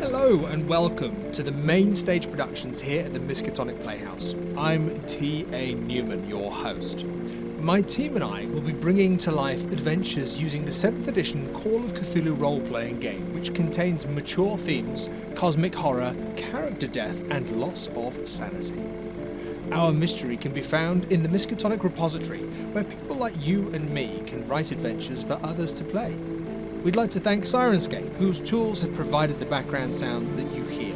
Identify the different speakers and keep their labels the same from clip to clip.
Speaker 1: Hello and welcome to the main stage productions here at the Miskatonic Playhouse. I'm T.A. Newman, your host. My team and I will be bringing to life adventures using the 7th edition Call of Cthulhu role-playing game, which contains mature themes, cosmic horror, character death, and loss of sanity. Our mystery can be found in the Miskatonic repository, where people like you and me can write adventures for others to play. We'd like to thank Sirenscape, whose tools have provided the background sounds that you hear.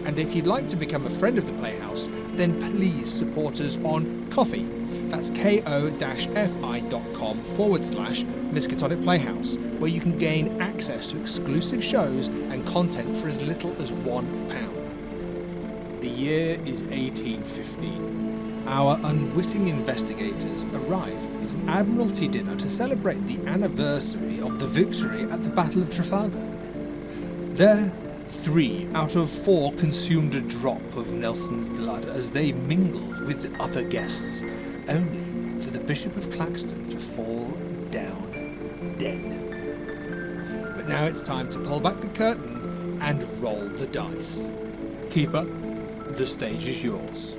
Speaker 1: And if you'd like to become a friend of the Playhouse, then please support us on Ko-fi. That's ko-fi.com/Miskatonic Playhouse, where you can gain access to exclusive shows and content for as little as £1. The year is 1815. Our unwitting investigators arrive at an Admiralty dinner to celebrate the anniversary of the victory at the Battle of Trafalgar. There, 3 out of 4 consumed a drop of Nelson's blood as they mingled with the other guests, only for the Bishop of Claxton to fall down dead. But now it's time to pull back the curtain and roll the dice. Keeper, the stage is yours.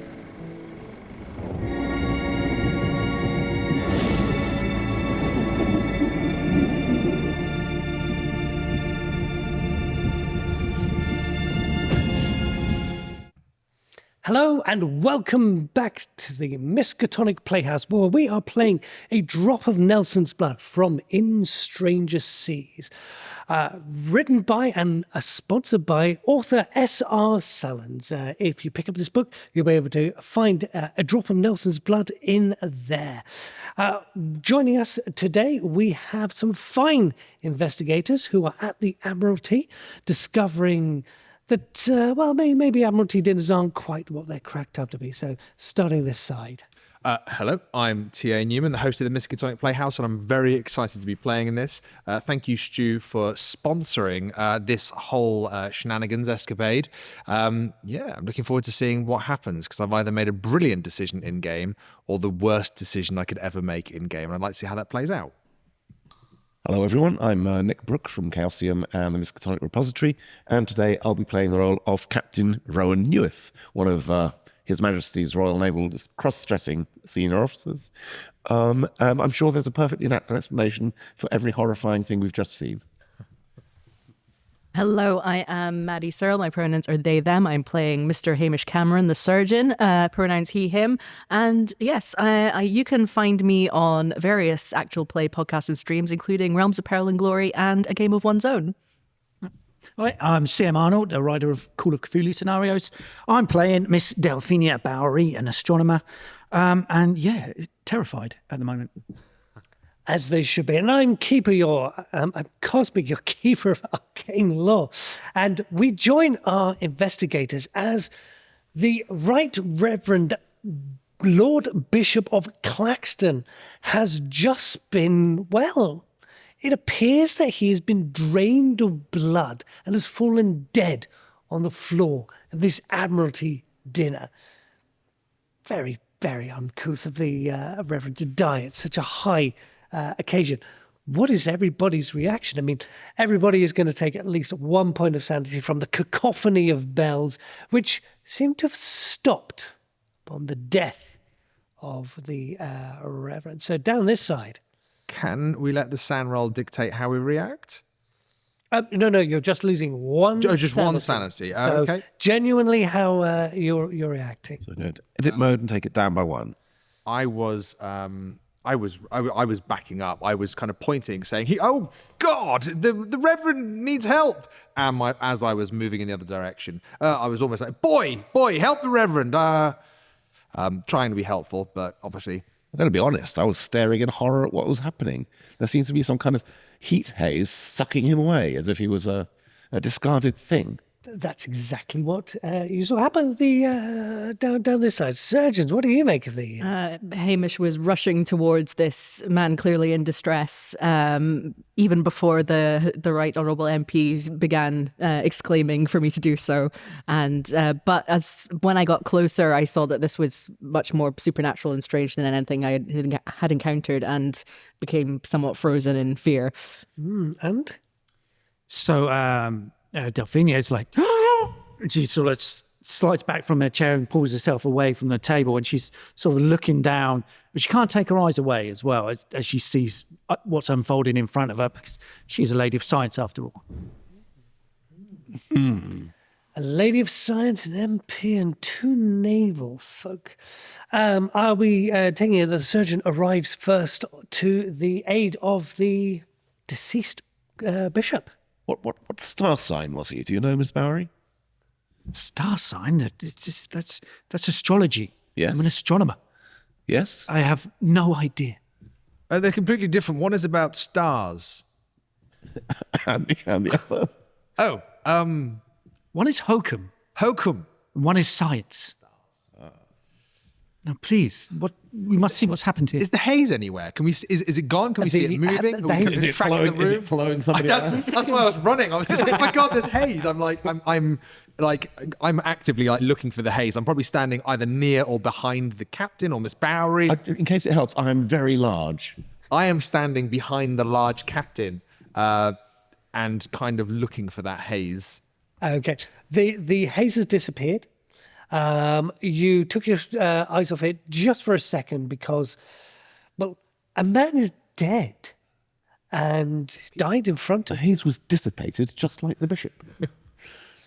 Speaker 2: Hello and welcome back to the Miskatonic Playhouse, where we are playing A Drop of Nelson's Blood from In Stranger Seas. Written by and sponsored by author S.R. Sellens. If you pick up this book, you'll be able to find A Drop of Nelson's Blood in there. Joining us today, we have some fine investigators who are at the Admiralty, discovering that, maybe Admiralty dinners aren't quite what they're cracked up to be. So, starting this side.
Speaker 3: Hello, I'm T.A. Newman, the host of the Miskatonic Playhouse, and I'm very excited to be playing in this. Thank you, Stu, for sponsoring this whole shenanigans escapade. I'm looking forward to seeing what happens, because I've either made a brilliant decision in-game or the worst decision I could ever make in-game, and I'd like to see how that plays out.
Speaker 4: Hello everyone, I'm Nick Brooke from Chaosium and the Miskatonic Repository, and today I'll be playing the role of Captain Rowan Newydd, one of His Majesty's Royal Naval cross-dressing senior officers. I'm sure there's a perfectly natural explanation for every horrifying thing we've just seen.
Speaker 5: Hello, I am Maddy, Searle. My pronouns are they, them. I'm playing Mr. Hamish Cameron, the surgeon, pronouns he, him. And yes, you can find me on various actual play podcasts and streams, including Realms of Peril and Glory and A Game of One's Own.
Speaker 6: Hi, I'm CM Arnold, a writer of Call of Cthulhu scenarios. I'm playing Miss Delphinia Bowery, an astronomer. Terrified at the moment.
Speaker 2: As they should be. And I'm Keeper, I'm Cosmic, your Keeper of Arcane Law. And we join our investigators as the Right Reverend Lord Bishop of Claxton has just been, it appears that he has been drained of blood and has fallen dead on the floor of this Admiralty dinner. Very, very uncouth of the Reverend to die at such a high occasion. What is everybody's reaction? I mean, everybody is going to take at least 1 point of sanity from the cacophony of bells, which seem to have stopped upon the death of the Reverend. So down this side.
Speaker 3: Can we let the SAN roll dictate how we react?
Speaker 2: No, you're just losing one
Speaker 3: just
Speaker 2: sanity.
Speaker 3: one sanity.
Speaker 2: So
Speaker 3: Okay.
Speaker 2: Genuinely how you're reacting.
Speaker 4: So go to edit mode and take it down by 1.
Speaker 3: I was backing up. I was kind of pointing, saying, "Oh God, the Reverend needs help!" And as I was moving in the other direction, I was almost like, "Boy, help the Reverend!" Trying to be helpful, but obviously,
Speaker 4: I'm going to be honest, I was staring in horror at what was happening. There seems to be some kind of heat haze sucking him away, as if he was a discarded thing.
Speaker 2: That's exactly what you saw happen down this side. Surgeons, what do you make of the...
Speaker 5: Hamish was rushing towards this man clearly in distress, even before the Right Honourable MP began exclaiming for me to do so. And but when I got closer, I saw that this was much more supernatural and strange than anything I had encountered, and became somewhat frozen in fear.
Speaker 2: And?
Speaker 6: So Delphinia is like, She sort of slides back from her chair and pulls herself away from the table, and she's sort of looking down, but she can't take her eyes away as well as she sees what's unfolding in front of her, because she's a lady of science after all.
Speaker 2: A lady of science, an MP, and 2 naval folk. Are we taking it that the surgeon arrives first to the aid of the deceased bishop?
Speaker 4: What star sign was he? Do you know, Miss Bowery?
Speaker 6: Star sign? That's astrology.
Speaker 4: Yes.
Speaker 6: I'm an astronomer.
Speaker 4: Yes.
Speaker 6: I have no idea.
Speaker 3: They're completely different. One is about stars.
Speaker 4: and the other.
Speaker 3: Oh,
Speaker 6: One is hokum,
Speaker 3: hokum.
Speaker 6: and one is science. Now, please, we must see what's happened here.
Speaker 3: Is the haze anywhere? Can we? Is it gone? Can we see it moving?
Speaker 2: the
Speaker 3: Can we
Speaker 2: haze-
Speaker 3: can we track the room?
Speaker 4: Is it flowing somebody else?
Speaker 3: That's why I was running. I was just like, oh my god, there's haze. I'm actively like looking for the haze. I'm probably standing either near or behind the captain or Miss Bowery.
Speaker 4: In case it helps, I am very large.
Speaker 3: I am standing behind the large captain, and kind of looking for that haze.
Speaker 2: Okay. The haze has disappeared. You took your eyes off it just for a second because, well, a man is dead and died in front
Speaker 4: The
Speaker 2: of.
Speaker 4: haze was dissipated, just like the bishop.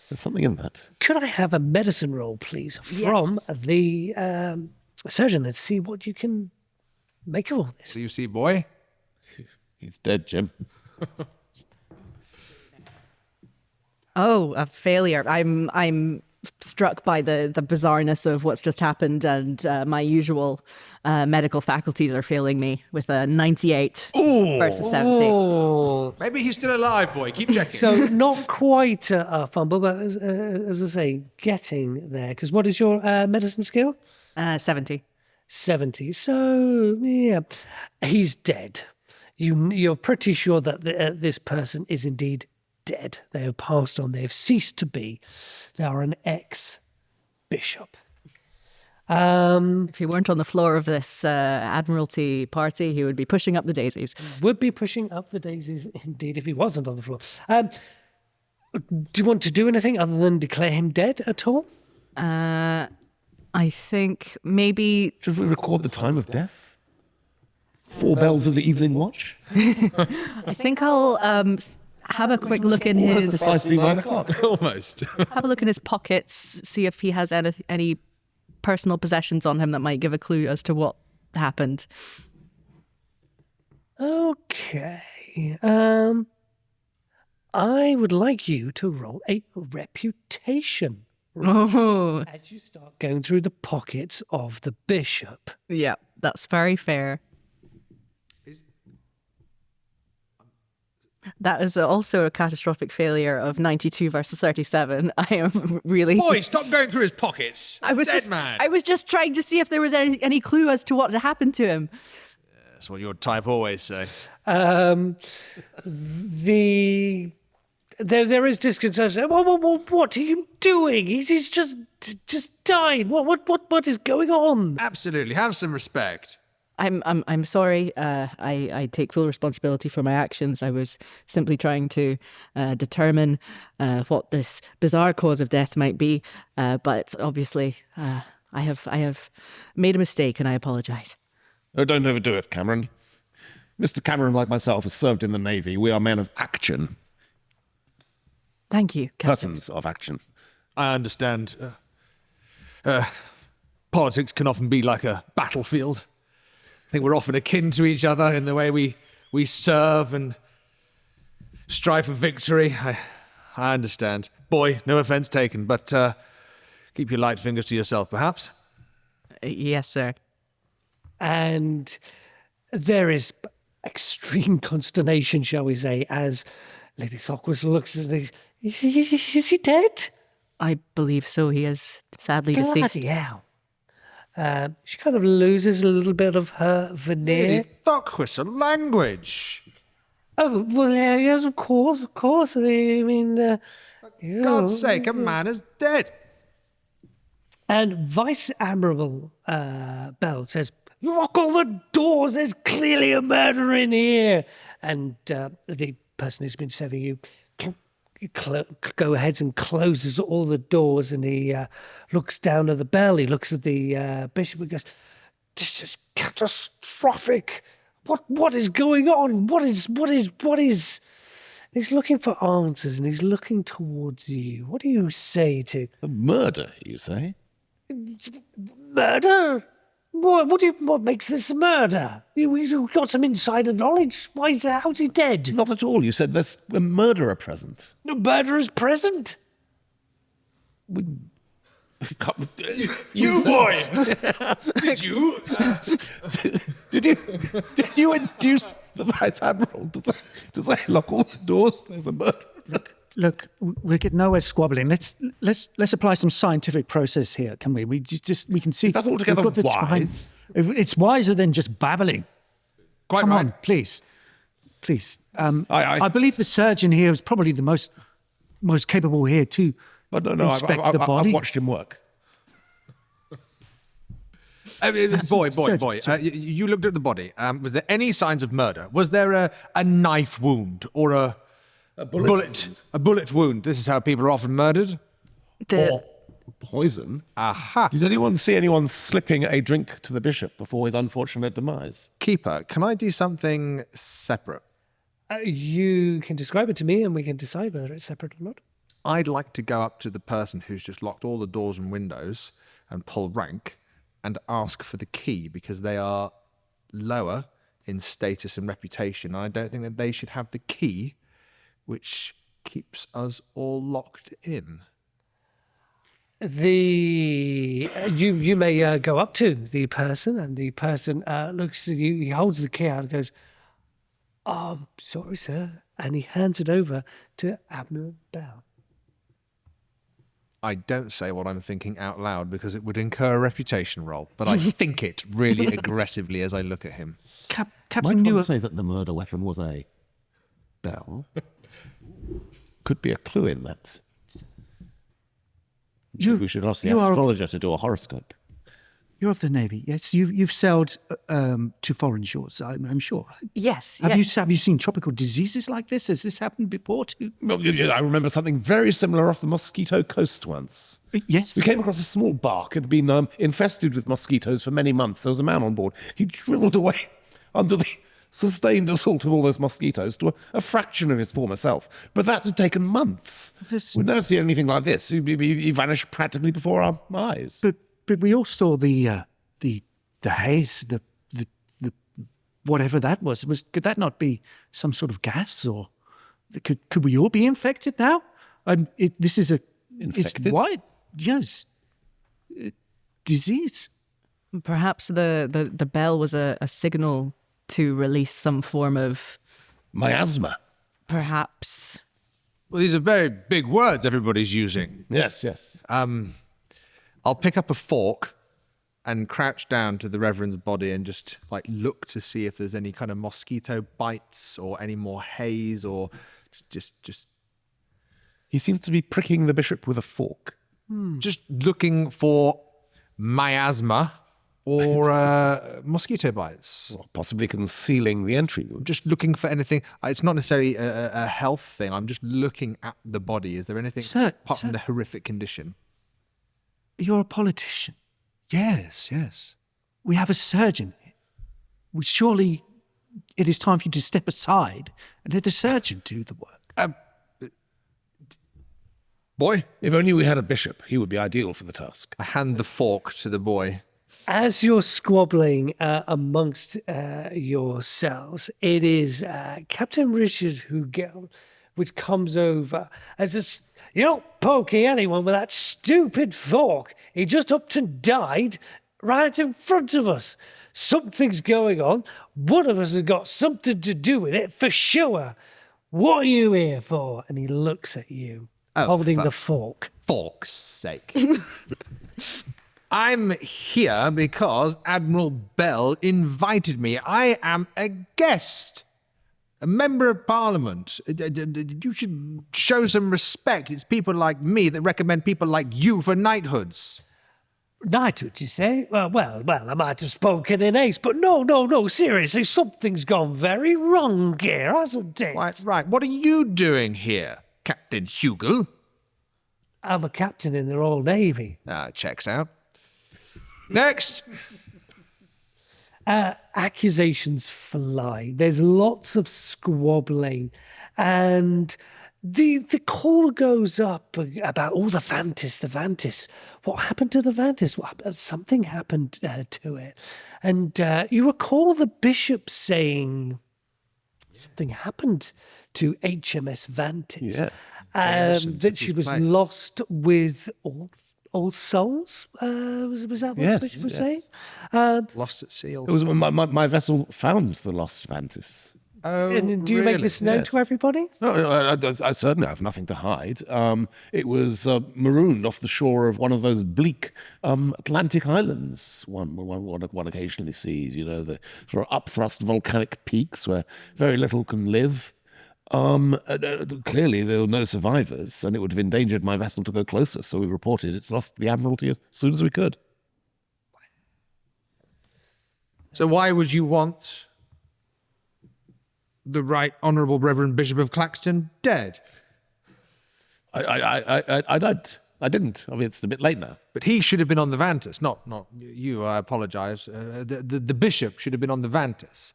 Speaker 4: There's something in that.
Speaker 2: Could I have a medicine roll, please, from the surgeon and see what you can make of all this?
Speaker 3: So you see, boy.
Speaker 4: He's dead, Jim.
Speaker 5: Oh, a failure. I'm struck by the bizarreness of what's just happened, and my usual medical faculties are failing me with a 98 versus 70.
Speaker 2: Oh,
Speaker 3: Maybe he's still alive, boy. Keep checking.
Speaker 2: so not quite a fumble, but as I say, getting there. Because what is your medicine skill?
Speaker 5: 70.
Speaker 2: 70. So, yeah, he's dead. You're pretty sure that this person is indeed dead. They have passed on. They have ceased to be. They are an ex-bishop.
Speaker 5: If he weren't on the floor of this Admiralty party, he would be pushing up the daisies.
Speaker 2: Would be pushing up the daisies, indeed, if he wasn't on the floor. Do you want to do anything other than declare him dead at all?
Speaker 5: I think maybe
Speaker 4: Should we record the time of death? 4 bells of the evening watch?
Speaker 5: I think I'll have a quick look in his
Speaker 4: Precisely 9 o'clock.
Speaker 3: Almost.
Speaker 5: have a look in his pockets, see if he has any personal possessions on him that might give a clue as to what happened.
Speaker 2: Okay. I would like you to roll a reputation
Speaker 5: Oh,
Speaker 2: as you start going through the pockets of the bishop.
Speaker 5: yeah, that's very fair. That is also a catastrophic failure of 92 versus 37. I am really...
Speaker 3: Boy, stop going through his pockets.
Speaker 5: I was
Speaker 3: Dead
Speaker 5: just,
Speaker 3: man.
Speaker 5: I was just trying to see if there was any clue as to what had happened to him.
Speaker 3: That's what your type always say.
Speaker 2: There is disconcertion. What are you doing? He's just died. What is going on?
Speaker 3: Absolutely. Have some respect.
Speaker 5: I'm sorry. I take full responsibility for my actions. I was simply trying to determine what this bizarre cause of death might be, but obviously I have made a mistake, and I apologise.
Speaker 4: Oh, don't overdo it, Cameron. Mr. Cameron, like myself, has served in the Navy. We are men of action.
Speaker 5: Thank you, Captain.
Speaker 4: Persons of action.
Speaker 3: I understand. Politics can often be like a battlefield. I think we're often akin to each other in the way we serve and strive for victory. I understand. Boy, no offence taken, but keep your light fingers to yourself, perhaps.
Speaker 5: Yes, sir.
Speaker 2: And there is extreme consternation, shall we say, as Lady Thockwis looks at these. Is he dead?
Speaker 5: I believe so. He is sadly deceased.
Speaker 2: Bloody hell. She kind of loses a little bit of her veneer.
Speaker 3: Lady Thockwis, a language.
Speaker 2: Oh, well, yeah, yes, of course. I mean,
Speaker 3: For God's sake, a man is dead.
Speaker 2: And Vice Admiral Bell says, "Lock all the doors. There's clearly a murder in here." And the person who's been serving you go ahead and closes all the doors, and he looks down at the bell. He looks at the bishop and goes, "This is catastrophic. What is going on? What is?" He's looking for answers, and he's looking towards you. What do you say to
Speaker 4: A murder, you say?
Speaker 2: murder? What makes this a murder? You've got some insider knowledge. How's he dead?
Speaker 4: Not at all. You said there's a murderer present.
Speaker 2: No murderer's present.
Speaker 4: You boy! Did you induce the Vice Admiral to say lock all the doors? There's a murderer.
Speaker 6: Look, we're getting nowhere squabbling. Let's apply some scientific process here, can we? We can see.
Speaker 4: Is that altogether
Speaker 6: we've got the
Speaker 4: wise?
Speaker 6: time. It's wiser than just babbling.
Speaker 3: Quite
Speaker 6: Come
Speaker 3: right.
Speaker 6: on, please.
Speaker 4: I-
Speaker 6: I believe the surgeon here is probably the most capable here to
Speaker 4: But no,
Speaker 6: inspect the body.
Speaker 4: I've watched him work.
Speaker 3: Boy, you looked at the body. Was there any signs of murder? Was there a knife wound or a bullet wound? This is how people are often murdered.
Speaker 4: Or poison.
Speaker 3: Aha.
Speaker 4: Did anyone see anyone slipping a drink to the bishop before his unfortunate demise?
Speaker 3: Keeper, can I do something separate?
Speaker 2: You can describe it to me, and we can decide whether it's separate or not.
Speaker 3: I'd like to go up to the person who's just locked all the doors and windows and pull rank and ask for the key, because they are lower in status and reputation. I don't think that they should have the key, which keeps us all locked in.
Speaker 2: You may go up to the person, and the person looks at you. He holds the key out and goes, "Oh, sorry, sir," and he hands it over to Admiral Bell.
Speaker 3: I don't say what I'm thinking out loud because it would incur a reputation roll, but I think it really aggressively as I look at him.
Speaker 6: Captain
Speaker 4: Might one
Speaker 6: Newydd.
Speaker 4: say that the murder weapon was a bell? Could be a clue in that. We should ask the astrologer to do a horoscope.
Speaker 6: You're of the Navy, yes. You've sailed to foreign shores, I'm sure.
Speaker 5: Yes.
Speaker 6: Have you seen tropical diseases like this? Has this happened before too?
Speaker 4: Well, I remember something very similar off the Mosquito Coast once.
Speaker 6: Yes.
Speaker 4: We came across a small bark. It had been infested with mosquitoes for many months. There was a man on board. He shriveled away under the sustained assault of all those mosquitoes to a fraction of his former self. But that had taken months. We've never seen anything like this. He vanished practically before our eyes.
Speaker 6: But we all saw the haze, the whatever that was. Could that not be some sort of gas, or could we all be infected now? This is
Speaker 4: Infected?
Speaker 6: It's what? Yes, disease.
Speaker 5: Perhaps the bell was a signal to release some form of,
Speaker 4: Miasma.
Speaker 5: perhaps.
Speaker 3: Well, these are very big words everybody's using.
Speaker 4: Yes.
Speaker 3: I'll pick up a fork and crouch down to the Reverend's body and just look to see if there's any kind of mosquito bites or any more haze, or just
Speaker 4: He seems to be pricking the bishop with a fork.
Speaker 3: just looking for miasma or mosquito bites.
Speaker 4: Or possibly concealing the entry wound.
Speaker 3: Just looking for anything. It's not necessarily a health thing. I'm just looking at the body. Is there anything apart from the horrific condition?
Speaker 6: You're a politician.
Speaker 3: Yes.
Speaker 6: We have a surgeon. Surely it is time for you to step aside and let the surgeon do the work.
Speaker 3: Boy,
Speaker 4: If only we had a bishop, he would be ideal for the task.
Speaker 3: I hand the fork to the boy.
Speaker 2: As you're squabbling amongst yourselves, it is Captain Richard which comes over as this. You're not poking anyone with that stupid fork. He just upped and died right in front of us. Something's going on. One of us has got something to do with it for sure. What are you here for? And he looks at you, holding the fork.
Speaker 3: Fork's sake. I'm here because Admiral Bell invited me. I am a guest. A member of Parliament. You should show some respect. It's people like me that recommend people like you for knighthoods.
Speaker 2: Knighthood, you say? Well, I might have spoken in haste, but no, seriously, something's gone very wrong here, hasn't it?
Speaker 3: Right. What are you doing here? Captain Hugel.
Speaker 2: I'm a captain in the Royal Navy.
Speaker 3: Checks out. Next.
Speaker 2: Accusations fly. There's lots of squabbling, and the call goes up about the Vantis. What happened to the Vantis? Something happened to it, and you recall the bishop saying something happened to HMS Vantis.
Speaker 4: Yes.
Speaker 2: That she was lost with All Souls. Was that what the bishop was saying?
Speaker 3: Lost at sea.
Speaker 4: It was my vessel found the lost Vantis.
Speaker 3: Oh,
Speaker 2: And do you make this known to everybody?
Speaker 4: No, I certainly have nothing to hide. It was marooned off the shore of one of those bleak Atlantic islands one occasionally sees, the sort of upthrust volcanic peaks where very little can live. Clearly, there were no survivors, and it would have endangered my vessel to go closer, so we reported it's lost the Admiralty as soon as we could.
Speaker 3: So why would you want the Right Honourable Reverend Bishop of Claxton dead?
Speaker 4: I don't. I didn't. I mean, it's a bit late now.
Speaker 3: But he should have been on the Vantis, not you. I apologise. The bishop should have been on the Vantis.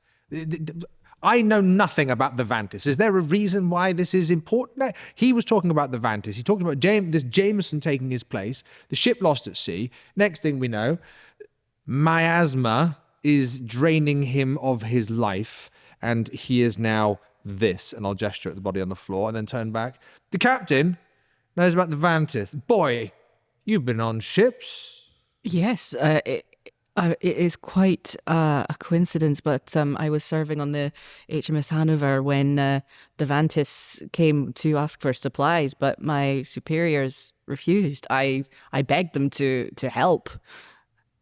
Speaker 3: I know nothing about the Vantis. Is there a reason why this is important? No, he was talking about the Vantis. He talked about this Jameson taking his place, the ship lost at sea. Next thing we know, miasma is draining him of his life, and he is now this. And I'll gesture at the body on the floor and then turn back. The captain knows about the Vantis. Boy, you've been on ships.
Speaker 5: Yes, it is quite a coincidence, but I was serving on the HMS Hanover when the Vantis came to ask for supplies, but my superiors refused. I begged them to help.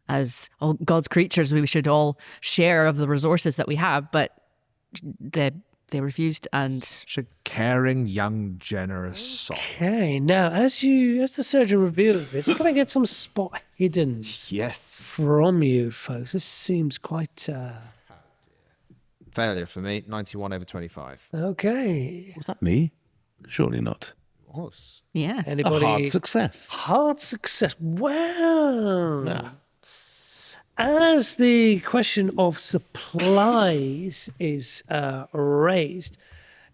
Speaker 5: As all God's creatures, we should all share of the resources that we have, but they refused. And
Speaker 3: Such a caring, young, generous soul.
Speaker 2: Okay, now as the surgeon reveals this, can I get some spot hidden
Speaker 3: Yes.
Speaker 2: from you folks? This seems quite
Speaker 3: Failure for me, 91/25.
Speaker 2: okay.
Speaker 4: Was that me? Surely not.
Speaker 3: Was.
Speaker 5: yes,
Speaker 2: Anybody?
Speaker 4: A hard success.
Speaker 2: Hard success. Wow.
Speaker 4: Yeah.
Speaker 2: As the question of supplies is raised,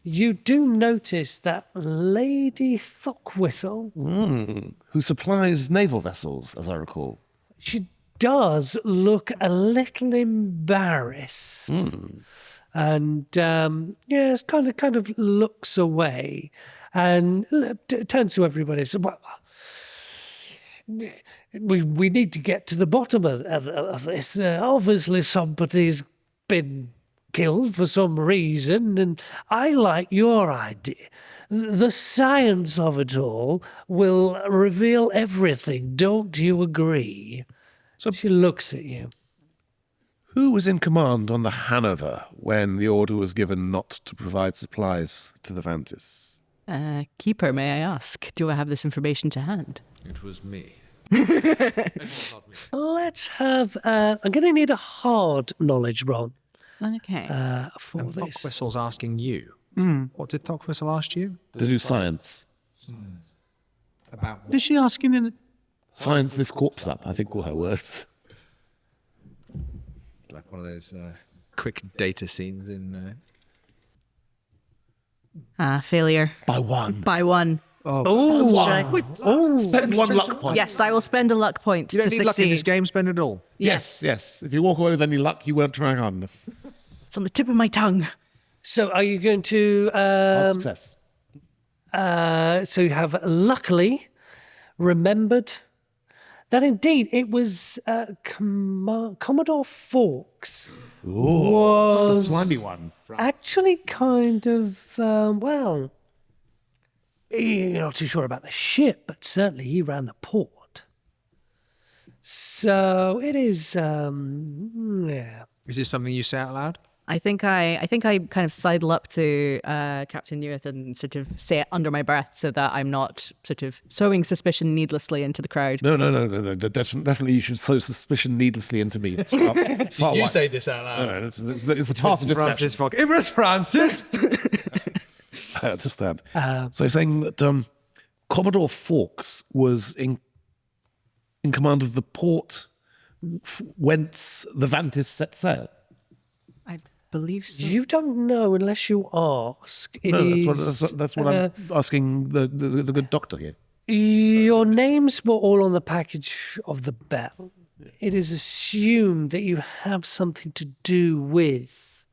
Speaker 2: you do notice that Lady Thockwhistle,
Speaker 4: Who supplies naval vessels, as I recall.
Speaker 2: she does look a little embarrassed. And yes, kind of looks away and turns to everybody and says, well, we need to get to the bottom of this. Obviously, somebody's been killed for some reason, and I like your idea. The science of it all will reveal everything. Don't you agree? So she looks at you.
Speaker 4: Who was in command on the Hanover when the order was given not to provide supplies to the Vantis?
Speaker 5: Keeper, may I ask? Do I have this information to hand?
Speaker 3: It was me.
Speaker 2: Let's have. I'm going to need a hard knowledge roll
Speaker 5: Okay.
Speaker 2: for this.
Speaker 3: Thockwhistle's asking you. What did Thockwhistle ask you?
Speaker 4: To do science.
Speaker 3: About what?
Speaker 6: Is she asking in?
Speaker 4: Science this corpse up, I think were her words.
Speaker 3: Like one of those quick data scenes in...
Speaker 5: Failure.
Speaker 4: By one.
Speaker 5: By one.
Speaker 2: Oh,
Speaker 4: Spend one luck point.
Speaker 5: Yes, I will spend a luck point
Speaker 3: You don't
Speaker 5: to
Speaker 3: need luck in
Speaker 5: succeed.
Speaker 3: this game, spend it all.
Speaker 5: Yes.
Speaker 4: Yes. If you walk away with any luck, you weren't trying hard enough.
Speaker 5: It's on the tip of my tongue.
Speaker 2: so are you going to?
Speaker 4: Hard success.
Speaker 2: So you have luckily remembered that indeed it was Commodore Fawkes was
Speaker 4: Slimy one.
Speaker 2: actually kind of well. You're not too sure about the ship, but certainly he ran the port. So it is, yeah.
Speaker 3: Is this something you say out loud?
Speaker 5: I think I kind of sidle up to Captain Newydd and sort of say it under my breath so that I'm not sort of sowing suspicion needlessly into the crowd.
Speaker 4: No. Definitely you should sow suspicion needlessly into me. It's far
Speaker 3: You
Speaker 4: wide.
Speaker 3: say this out loud.
Speaker 4: No, it's the path of discussion.
Speaker 3: Francis Fogg. It was Francis!
Speaker 4: I understand. So you're saying that Commodore Fawkes was in command of the port whence the Vantis set sail?
Speaker 5: I believe so.
Speaker 2: You don't know unless you ask.
Speaker 4: That's what I'm asking the good doctor here.
Speaker 2: Your names were all on the package of the bell. It is assumed that you have something to do with...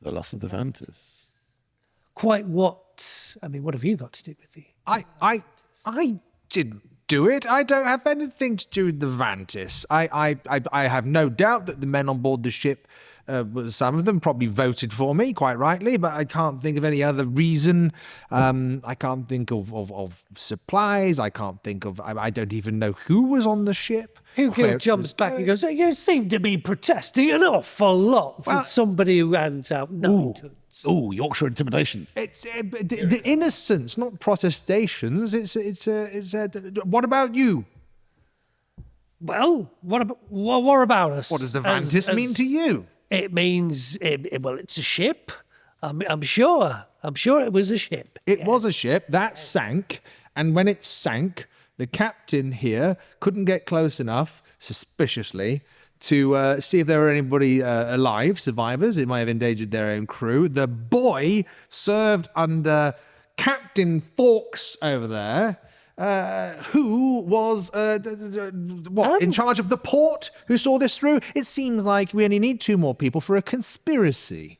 Speaker 4: The loss of the Vantis.
Speaker 2: Quite what? I mean, what have you got to do with the...
Speaker 3: I didn't do it. I don't have anything to do with the Vantis. I have no doubt that the men on board the ship, some of them probably voted for me, quite rightly, but I can't think of any other reason. I can't think of supplies. I can't think of... I don't even know who was on the ship.
Speaker 2: Who jumps back and goes, you seem to be protesting an awful lot for somebody who hands out knighthood.
Speaker 4: Ooh, Yorkshire intimidation.
Speaker 3: It's the innocence, not protestations. What about you?
Speaker 2: Well, what about us?
Speaker 3: What does the Vantis mean to you?
Speaker 2: It means, well, it's a ship. I'm sure it was a ship.
Speaker 3: It was a ship that sank, and when it sank, the captain here couldn't get close enough, suspiciously, to see if there were anybody alive, survivors. It might have endangered their own crew. The boy served under Captain Fawkes over there, who was in charge of the port, who saw this through. It seems like we only need 2 more people for a conspiracy.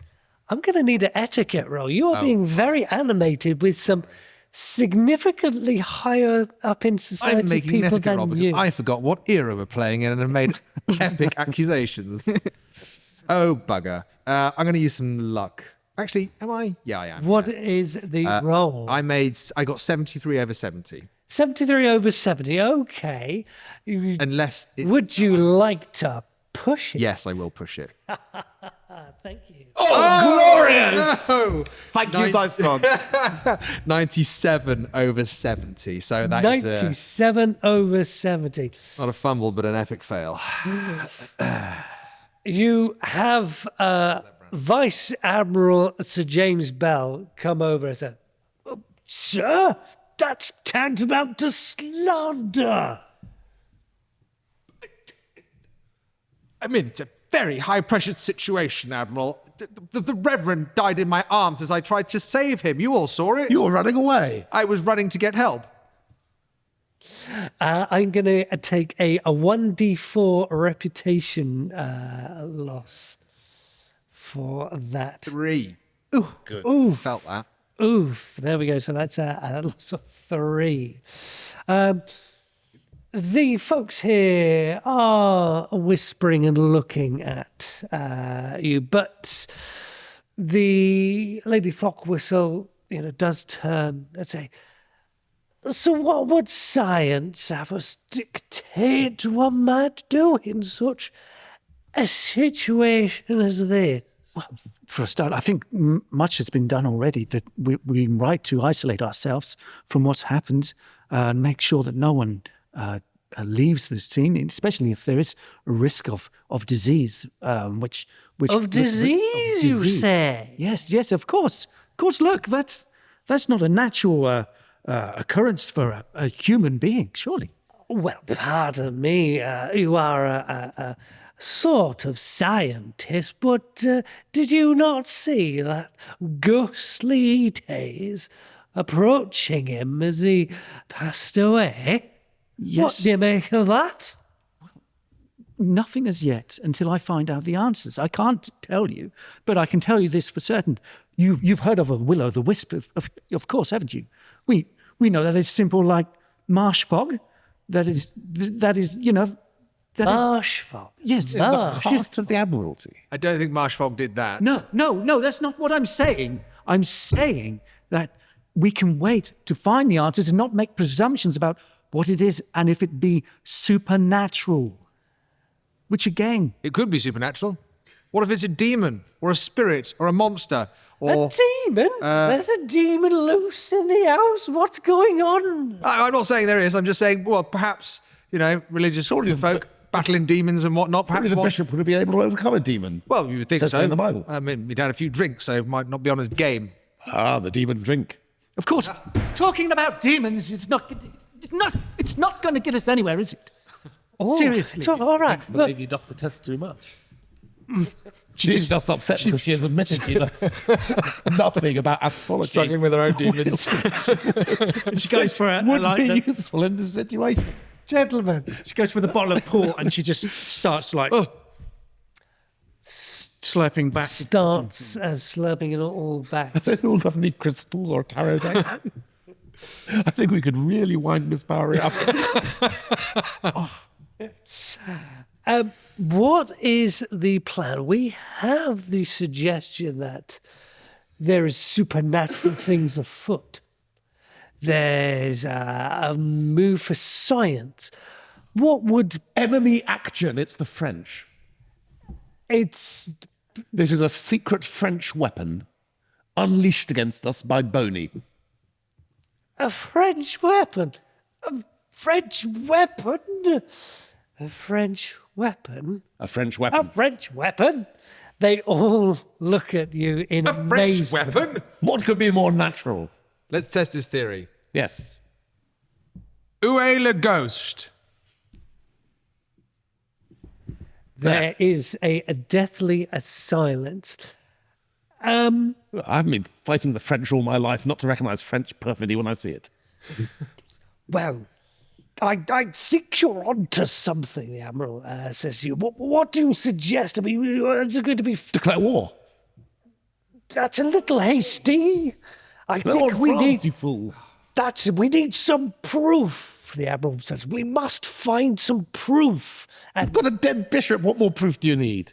Speaker 2: I'm going to need an etiquette roll. You are being very animated with some significantly higher up in society
Speaker 3: I'm making an
Speaker 2: people
Speaker 3: etiquette roll
Speaker 2: than
Speaker 3: because
Speaker 2: you.
Speaker 3: I forgot what era we're playing in and have made epic accusations. Oh, bugger. I'm going to use some luck. Actually, am I? Yeah, I am.
Speaker 2: What is the roll?
Speaker 3: I got 73 over 70.
Speaker 2: 73 over 70. Okay.
Speaker 3: Unless it's...
Speaker 2: Would you like to push it?
Speaker 3: Yes, I will push it.
Speaker 2: Thank you.
Speaker 4: Oh, glorious!
Speaker 3: No!
Speaker 4: Thank you, Dice Gods.
Speaker 3: 97 over 70. So that is
Speaker 2: 97 over 70.
Speaker 3: not a fumble, but an epic fail.
Speaker 2: You have Vice Admiral Sir James Bell come over and say, "Sir, that's tantamount to slander."
Speaker 3: I mean, it's a very high-pressured situation, Admiral. The Reverend died in my arms as I tried to save him. You all saw it.
Speaker 4: You were running away.
Speaker 3: I was running to get help.
Speaker 2: I'm going to take a 1d4 reputation loss for that.
Speaker 3: 3.
Speaker 2: Ooh,
Speaker 3: Good.
Speaker 2: Ooh,
Speaker 3: Felt that.
Speaker 2: oof. There we go. So that's a loss of 3. The folks here are whispering and looking at you, but the Lady Flockwhistle, does turn and say, "So what would science have us dictate one might do in such a situation as this?"
Speaker 6: Well, for a start, I think much has been done already. That we're right to isolate ourselves from what's happened and make sure that no one leaves the scene, especially if there is a risk of disease, which
Speaker 2: Of disease, you say?
Speaker 6: Yes, of course. Of course, look, that's not a natural occurrence for a human being, surely.
Speaker 2: Well, pardon me, you are a sort of scientist, but did you not see that ghostly Etes approaching him as he passed away?
Speaker 6: Yes.
Speaker 2: What do you make of that?
Speaker 6: Nothing as yet until I find out the answers. I can't tell you, but I can tell you this for certain. You've heard of a will-o'-the-wisp, of course, haven't you? We know that it's simple like marsh fog. That is,
Speaker 2: Marsh fog.
Speaker 6: Yes.
Speaker 4: The heart of the Admiralty.
Speaker 3: I don't think Marshfog did that.
Speaker 6: No, that's not what I'm saying. I'm saying that we can wait to find the answers and not make presumptions about what it is and if it be supernatural. Which again...
Speaker 3: It could be supernatural. What if it's a demon or a spirit or a monster or...
Speaker 2: A demon? There's a demon loose in the house. What's going on?
Speaker 3: I'm not saying there is. I'm just saying, well, perhaps, religious folk battling demons and whatnot. Perhaps
Speaker 4: Surely the bishop would be able to overcome a demon.
Speaker 3: Well, you would think
Speaker 4: Says
Speaker 3: so.
Speaker 4: so in the Bible.
Speaker 3: I mean, he'd had a few drinks, so he might not be on his game.
Speaker 4: Ah, the demon drink.
Speaker 6: Of course, talking about demons is not going to get us anywhere, is it? Seriously.
Speaker 2: All right.
Speaker 4: The lady doth protest too much. She's just upset because she has admitted she knows nothing about astrology.
Speaker 3: Struggling with her own demons.
Speaker 6: She goes for a
Speaker 4: Would
Speaker 6: like
Speaker 4: be
Speaker 6: the-
Speaker 4: useful in this situation.
Speaker 2: Gentlemen,
Speaker 6: She goes with a bottle of port and she just starts like slurping back.
Speaker 2: starts slurping it all back.
Speaker 4: They don't have any crystals or tarot deck. I think we could really wind Miss Bowery up.
Speaker 2: What is the plan? We have the suggestion that there is supernatural things afoot. There's a move for science. What would
Speaker 4: Enemy action, it's the French.
Speaker 2: it's
Speaker 4: This is a secret French weapon unleashed against us by Boney.
Speaker 2: a French weapon? A French weapon? A French weapon?
Speaker 4: A French
Speaker 2: A
Speaker 4: weapon.
Speaker 2: French weapon? They all look at you in
Speaker 3: A French
Speaker 2: amazement.
Speaker 3: weapon?
Speaker 4: What could be more natural?
Speaker 3: Let's test this theory.
Speaker 4: Yes.
Speaker 3: Où est le ghost?
Speaker 2: There is a deathly silence.
Speaker 4: I've been fighting the French all my life not to recognise French perfidy when I see it.
Speaker 2: Well, I think you're onto something, the Admiral says to you. What do you suggest? I mean, is it going to be...
Speaker 4: Declare war.
Speaker 2: That's a little hasty. I
Speaker 4: They're
Speaker 2: think
Speaker 4: on
Speaker 2: we
Speaker 4: France,
Speaker 2: need...
Speaker 4: you fool.
Speaker 2: We need some proof, the Admiral says. We must find some proof. And
Speaker 4: You've got a dead bishop. What more proof do you need?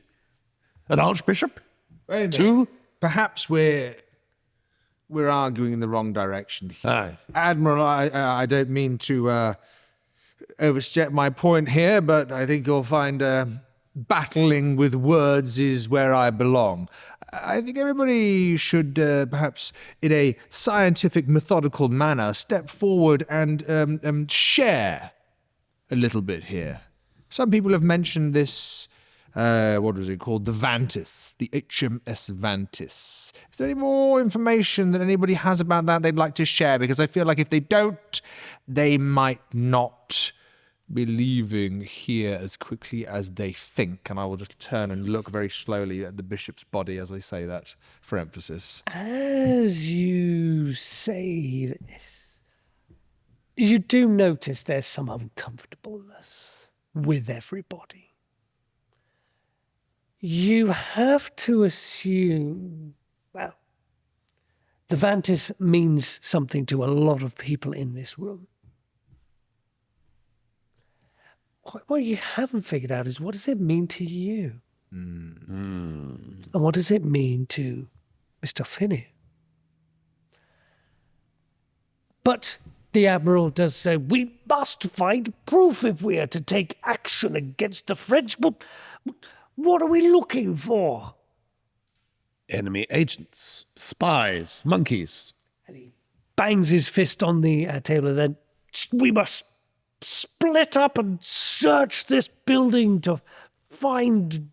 Speaker 4: An archbishop?
Speaker 3: Wait a minute.
Speaker 4: Two?
Speaker 3: Perhaps we're arguing in the wrong direction here.
Speaker 4: Aye.
Speaker 3: Admiral, I don't mean to overstep my point here, but I think you'll find battling with words is where I belong. I think everybody should perhaps, in a scientific, methodical manner, step forward and share a little bit here. Some people have mentioned this, what was it called? The Vantis, the HMS Vantis. Is there any more information that anybody has about that they'd like to share? Because I feel like if they don't, they might not be leaving here as quickly as they think. And I will just turn and look very slowly at the bishop's body as I say that for emphasis.
Speaker 2: as you say this, you do notice there's some uncomfortableness with everybody. You have to assume, well, the Vantis means something to a lot of people in this room. What you haven't figured out is, what does it mean to you? And what does it mean to Mr. Finney? But the Admiral does say, we must find proof if we are to take action against the French. But what are we looking for?
Speaker 4: Enemy agents, spies, monkeys.
Speaker 2: And he bangs his fist on the table, and then we must split up and search this building to find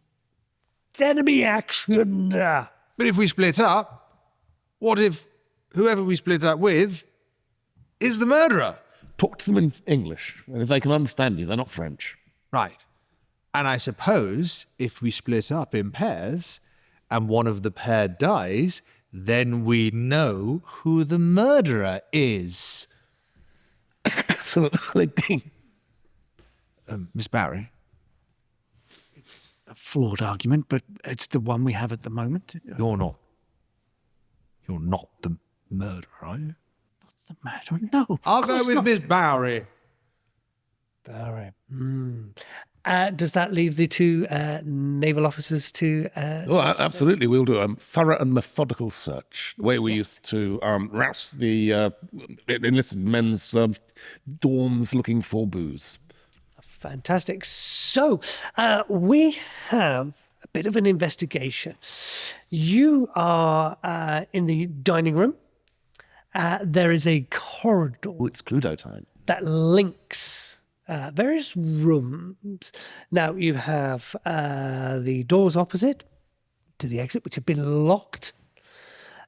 Speaker 2: enemy action.
Speaker 3: But if we split up, what if whoever we split up with is the murderer?
Speaker 4: Talk to them in English, and if they can understand you, they're not French.
Speaker 3: Right. And I suppose if we split up in pairs and one of the pair dies, then we know who the murderer is.
Speaker 4: Excellent thinking.
Speaker 3: Miss Bowery?
Speaker 6: A flawed argument, but it's the one we have at the moment.
Speaker 3: You're not the murderer, are you?
Speaker 6: The matter? No. of
Speaker 3: I'll go
Speaker 6: course
Speaker 3: with
Speaker 6: not.
Speaker 3: Miss Bowery.
Speaker 2: All right. Does that leave the two naval officers to...
Speaker 4: Absolutely, we'll do a thorough and methodical search. The way we used to rouse the enlisted men's dorms looking for booze.
Speaker 2: Fantastic. So, we have a bit of an investigation. You are in the dining room. There is a corridor
Speaker 4: Oh, it's Cluedo time.
Speaker 2: that links various rooms. Now, you have the doors opposite to the exit, which have been locked.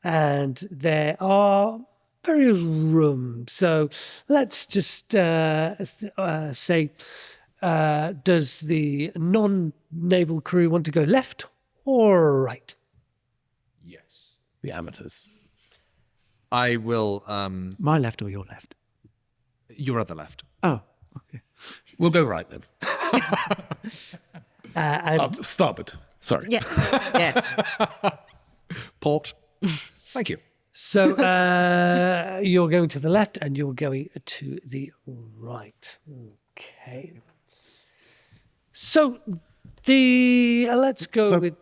Speaker 2: And there are various rooms. So let's just say, does the non-naval crew want to go left or right?
Speaker 4: Yes. The amateurs.
Speaker 3: I will.
Speaker 6: My left or your left?
Speaker 3: Your other left.
Speaker 6: Oh, okay.
Speaker 4: We'll go right then. Starboard. Sorry.
Speaker 5: Yes. Yes.
Speaker 3: Port. Thank you.
Speaker 2: So you're going to the left and you're going to the right. Okay. So let's go with.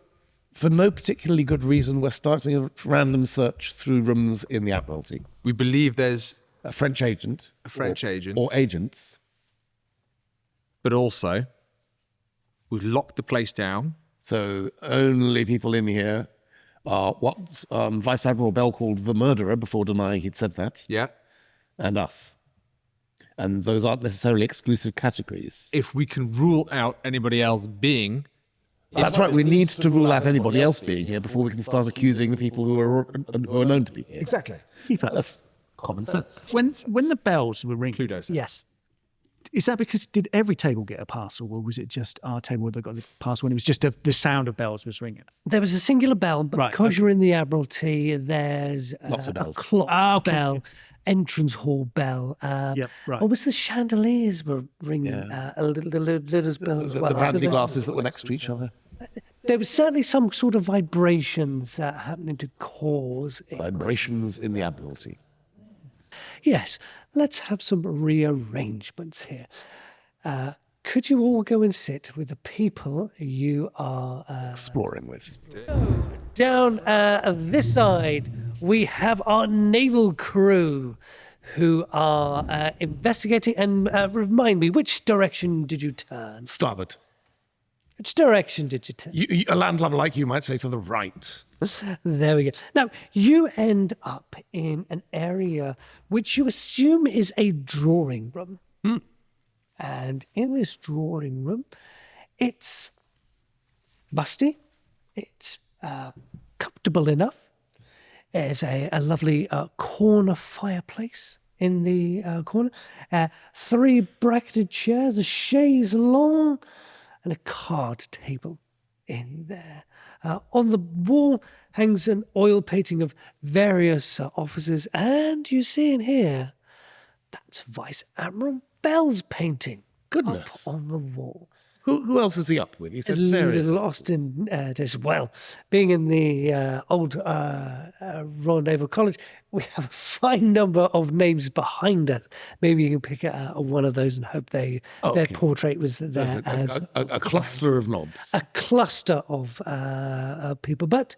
Speaker 4: For no particularly good reason, we're starting a random search through rooms in the Admiralty.
Speaker 3: We believe there's
Speaker 4: A French agent.
Speaker 3: a French agent,
Speaker 4: Or agents.
Speaker 3: but also we've locked the place down.
Speaker 4: So only people in here are what Vice Admiral Bell called the murderer before denying he'd said that,
Speaker 3: Yeah.
Speaker 4: and us. And those aren't necessarily exclusive categories.
Speaker 3: If we can rule out anybody else being,
Speaker 4: That's right, we need to rule out anybody else being here before we can start accusing the people who are known to be here.
Speaker 1: Exactly.
Speaker 4: That's common sense.
Speaker 6: When the bells were ringing,
Speaker 3: Cluedo.
Speaker 2: Yes.
Speaker 6: is that because did every table get a parcel, or was it just our table that got the parcel when it was just the sound of bells was ringing?
Speaker 2: There was a singular bell, but
Speaker 6: Right,
Speaker 2: because you're in the Admiralty, there's
Speaker 4: Lots of
Speaker 2: a
Speaker 4: bells.
Speaker 2: clock bell, entrance hall bell.
Speaker 6: Yep, right.
Speaker 2: Or was the chandeliers were ringing a little bell as well?
Speaker 4: The brandy
Speaker 2: there-
Speaker 4: glasses that were next to each other.
Speaker 2: There was certainly some sort of vibrations happening to cause it.
Speaker 4: Vibrations in the Admiralty.
Speaker 2: Yes, let's have some rearrangements here. Could you all go and sit with the people you are
Speaker 4: Exploring with.
Speaker 2: down this side? We have our naval crew who are investigating. And remind me, which direction did you turn?
Speaker 4: Starboard.
Speaker 2: Which direction did you turn?
Speaker 4: A landlubber like you might say to the right.
Speaker 2: There we go. Now, you end up in an area which you assume is a drawing room. And in this drawing room, it's musty. It's comfortable enough. There's a lovely corner fireplace in the corner. 3 bracketed chairs, a chaise long, and a card table in there. On the wall hangs an oil painting of various officers, and you see in here, that's Vice Admiral Bell's painting.
Speaker 4: Goodness.
Speaker 2: Up on the wall.
Speaker 4: Who else is he up with? He
Speaker 2: A
Speaker 4: said
Speaker 2: little
Speaker 4: various.
Speaker 2: lost in this. Well, being in the Old Royal Naval College, we have a fine number of names behind us. Maybe you can pick one of those and hope their portrait was there as
Speaker 4: A cluster of knobs.
Speaker 2: a cluster of people. But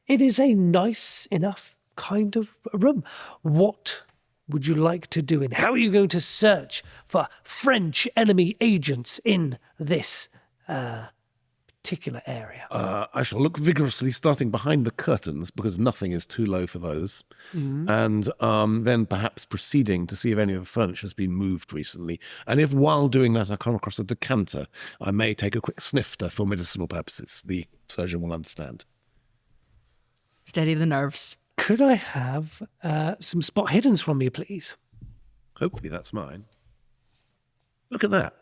Speaker 2: it is a nice enough kind of room. What would you like to do? And how are you going to search for French enemy agents in this particular area?
Speaker 4: I shall look vigorously, starting behind the curtains, because nothing is too low for those. And then perhaps proceeding to see if any of the furniture has been moved recently. And if while doing that I come across a decanter, I may take a quick snifter for medicinal purposes. The surgeon will understand.
Speaker 5: Steady the nerves.
Speaker 2: Could I have some spot hiddens from you, please?
Speaker 4: Hopefully that's mine. Look at that.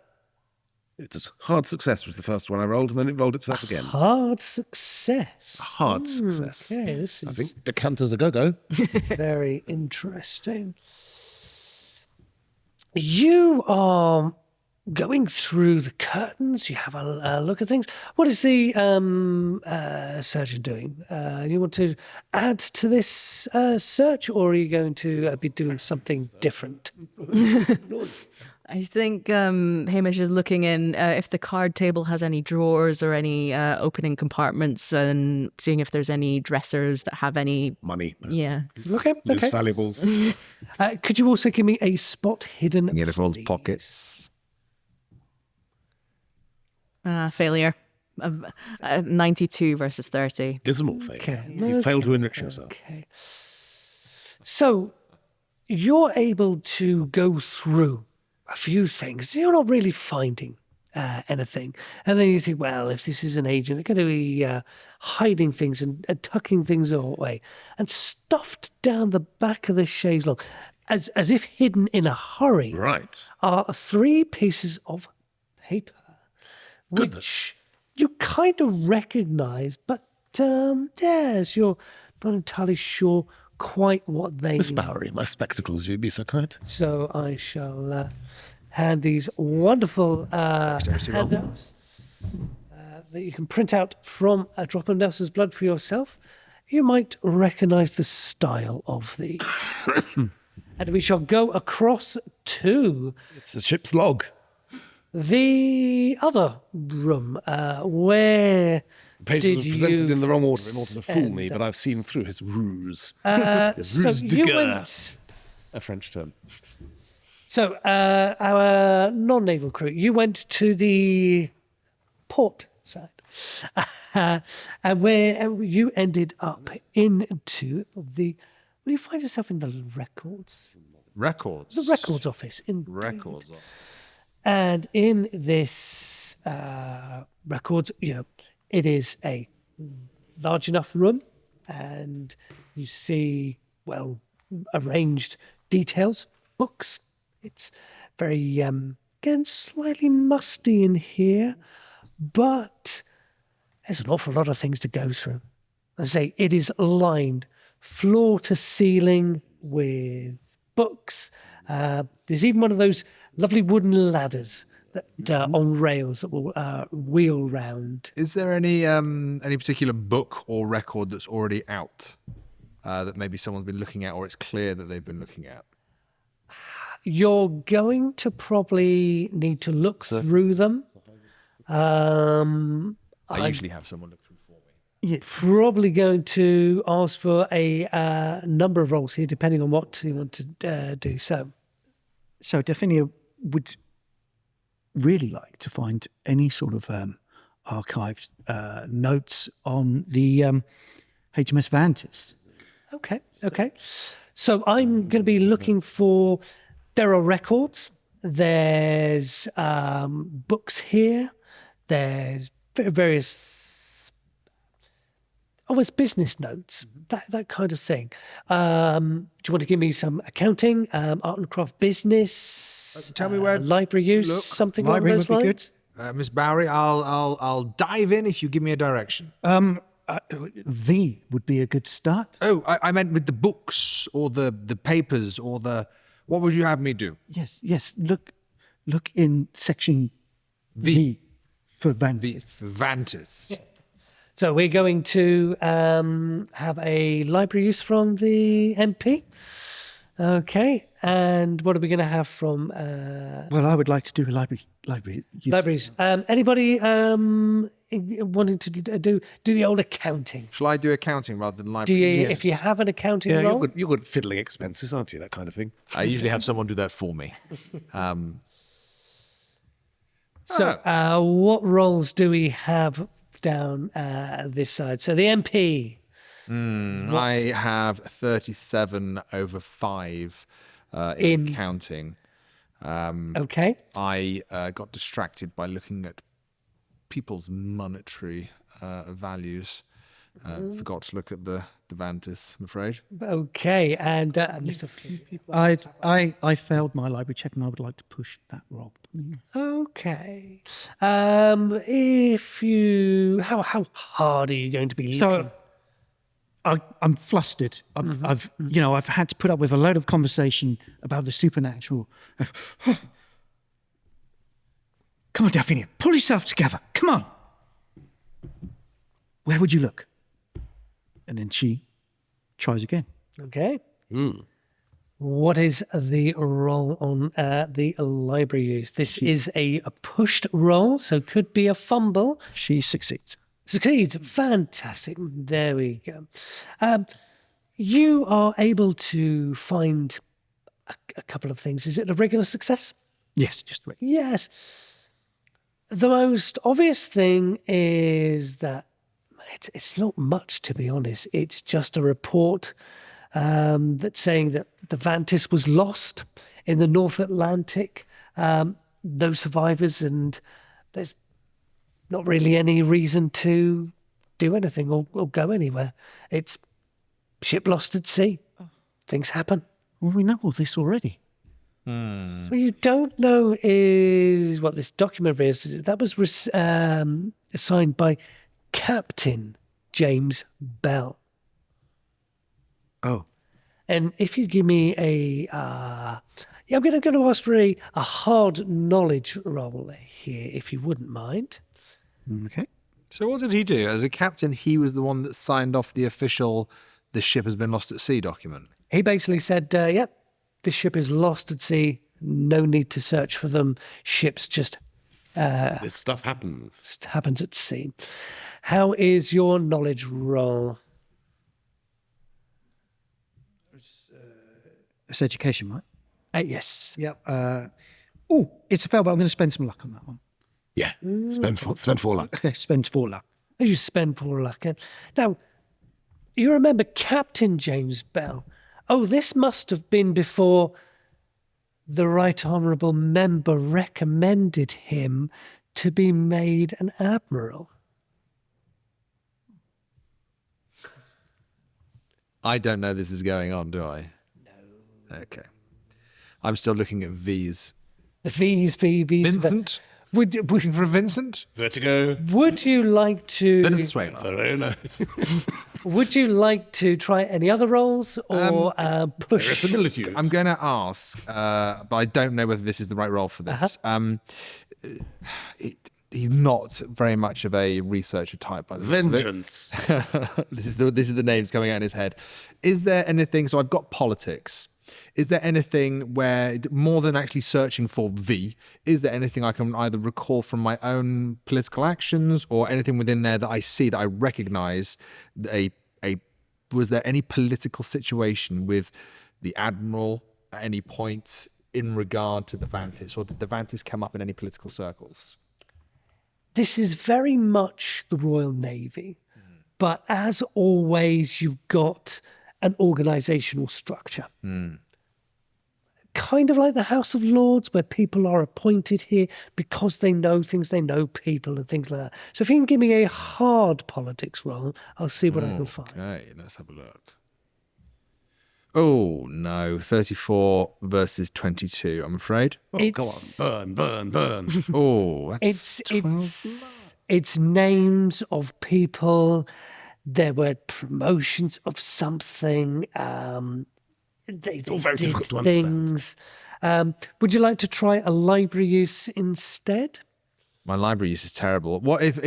Speaker 4: It's a hard success was the first one I rolled, and then it rolled itself again.
Speaker 2: Hard success.
Speaker 4: Hard success.
Speaker 2: Okay, this
Speaker 4: I
Speaker 2: is
Speaker 4: think decanters a go-go.
Speaker 2: very interesting. You are going through the curtains. You have a look at things. What is the surgeon doing? You want to add to this search, or are you going to be doing something different?
Speaker 5: I think Hamish is looking in if the card table has any drawers or any opening compartments, and seeing if there's any dressers that have any.
Speaker 4: Money. Perhaps.
Speaker 5: Yeah.
Speaker 2: Okay,
Speaker 4: Loose
Speaker 2: okay.
Speaker 4: valuables.
Speaker 2: Could you also give me a spot hidden?
Speaker 3: Get everyone's
Speaker 2: please?
Speaker 3: pockets.
Speaker 5: Failure. 92 versus 30.
Speaker 4: Dismal failure.
Speaker 2: Okay.
Speaker 4: You failed to enrich yourself.
Speaker 2: Okay. So you're able to go through a few things. You're not really finding anything. And then you think, well, if this is an agent, they're going to be hiding things and tucking things away. And stuffed down the back of the chaise longue, as if hidden in a hurry,
Speaker 4: Right.
Speaker 2: are 3 pieces of paper, which you kind of recognise, but yes, you're not entirely sure quite what they
Speaker 4: Miss
Speaker 2: mean.
Speaker 4: Bowery, my spectacles, you'd be so kind.
Speaker 2: So I shall hand these wonderful handouts that you can print out from a drop of Nelson's blood for yourself. You might recognise the style of these. And we shall go across to
Speaker 4: It's a ship's log.
Speaker 2: the other room. Where
Speaker 4: Pages
Speaker 2: did
Speaker 4: were presented
Speaker 2: you
Speaker 4: in the wrong order in order to fool me,
Speaker 2: end
Speaker 4: but I've seen through his ruse.
Speaker 2: so
Speaker 4: Ruse de
Speaker 2: you
Speaker 4: guerre.
Speaker 2: went.
Speaker 4: A French term.
Speaker 2: So our non-naval crew, you went to the port side, and where you ended up into the. Well, you find yourself in the records.
Speaker 3: Records.
Speaker 2: The records office.
Speaker 3: Records.
Speaker 2: And in this records, it is a large enough room, and you see well arranged details, books. It's very again slightly musty in here, but there's an awful lot of things to go through. I say it is lined floor to ceiling with books. There's even one of those lovely wooden ladders that on rails that will wheel round.
Speaker 3: Is there any particular book or record that's already out that maybe someone's been looking at, or it's clear that they've been looking at?
Speaker 2: You're going to probably need to look through them.
Speaker 3: I usually have someone look through for me.
Speaker 2: Probably going to ask for a number of rolls here, depending on what you want to do. So
Speaker 6: Delphinia would really like to find any sort of archived notes on the HMS Vantis.
Speaker 2: Okay. So I'm going to be looking for. There are records. There's books here. There's various. Almost business notes, that kind of thing. Do you want to give me some accounting, art and craft business?
Speaker 3: Tell me where
Speaker 2: library use,
Speaker 3: look.
Speaker 2: something along
Speaker 6: Library
Speaker 2: those
Speaker 6: would be
Speaker 2: lines.
Speaker 3: Miss Bowery, I'll dive in if you give me a direction.
Speaker 6: V would be a good start.
Speaker 3: Oh, I meant with the books or the papers or the. What would you have me do?
Speaker 6: Yes. Look in section V for Vantis.
Speaker 3: Vantis.
Speaker 2: So we're going to have a library use from the MP. Okay, and what are we going to have from
Speaker 6: Well, I would like to do a library.
Speaker 2: libraries? Anybody wanting to do the old accounting?
Speaker 3: Shall I do accounting rather than
Speaker 2: Do
Speaker 3: library?
Speaker 2: you, if you have an accounting
Speaker 4: Yeah,
Speaker 2: role?
Speaker 4: you're good at fiddling expenses, aren't you? That kind of thing.
Speaker 3: I usually have someone do that for me.
Speaker 2: So what roles do we have down this side? So the MP.
Speaker 3: I have 37 over 5 in accounting.
Speaker 2: Okay.
Speaker 3: I got distracted by looking at people's monetary values. Forgot to look at the Vantis, I'm afraid.
Speaker 2: Okay, and Mr.
Speaker 6: I failed my library check, and I would like to push that roll.
Speaker 2: Okay. If you, how hard are you going to be looking?
Speaker 6: So I'm flustered. I've had to put up with a load of conversation about the supernatural. Come on, Delphinia, pull yourself together. Come on. Where would you look? And then she tries again.
Speaker 2: Okay. What is the roll on the library use? This is a pushed roll, so could be a fumble.
Speaker 6: She succeeds.
Speaker 2: Succeeds. Fantastic. There we go. You are able to find a couple of things. Is it a regular success?
Speaker 6: Yes, just wait.
Speaker 2: Yes. The most obvious thing is that it's not much, to be honest. It's just a report that's saying that the Vantis was lost in the North Atlantic. No survivors, and there's not really any reason to do anything or go anywhere. It's ship lost at sea. Things happen.
Speaker 6: Well, we know all this already.
Speaker 2: What you don't know is what this document is. That was signed by Captain James Bell.
Speaker 6: Oh.
Speaker 2: And if you give me I'm going to ask for a hard knowledge roll here, if you wouldn't mind.
Speaker 6: Okay.
Speaker 3: So what did he do? As a captain, he was the one that signed off the official "the ship has been lost at sea" document.
Speaker 2: He basically said, yep, this ship is lost at sea. No need to search for them. Ships just
Speaker 4: This stuff happens.
Speaker 2: happens at sea. How is your knowledge roll?
Speaker 6: It's education, right?
Speaker 2: Yes.
Speaker 6: Yep. It's a fail, but I'm going to spend some luck on that one.
Speaker 4: Yeah, spend 4 luck.
Speaker 6: Okay, spend 4 luck.
Speaker 2: You spend 4 luck. Now, you remember Captain James Bell. Oh, this must have been before the Right Honourable Member recommended him to be made an admiral.
Speaker 3: I don't know this is going on, do I? No. Okay. I'm still looking at V's.
Speaker 2: The V's.
Speaker 3: Vincent?
Speaker 2: Would
Speaker 3: For Vincent?
Speaker 4: Vertigo.
Speaker 2: you like to?
Speaker 3: Venezuela.
Speaker 2: Would you like to try any other roles or push?
Speaker 4: Verisimilitude.
Speaker 3: I'm going to ask, but I don't know whether this is the right role for this. He's not very much of a researcher type, by the way.
Speaker 4: Vengeance.
Speaker 3: This is the names coming out in his head. Is there anything? So I've got politics. Is there anything where, more than actually searching for V, is there anything I can either recall from my own political actions or anything within there that I see that I recognise? Was there any political situation with the Admiral at any point in regard to the Vantis, or did the Vantis come up in any political circles?
Speaker 2: This is very much the Royal Navy, but as always, you've got an organisational structure. Kind of like the House of Lords, where people are appointed here because they know things, they know people and things like that. So if you can give me a hard politics roll, I'll see what I can find.
Speaker 3: Okay, let's have a look. Oh, no. 34 versus 22, I'm afraid.
Speaker 4: Oh, go on. Burn.
Speaker 3: Oh, that's 12.
Speaker 2: It's names of people. There were promotions of something. They
Speaker 4: all very
Speaker 2: did
Speaker 4: difficult to understand.
Speaker 2: things. Would you like to try a library use instead?
Speaker 3: My library use is terrible. What if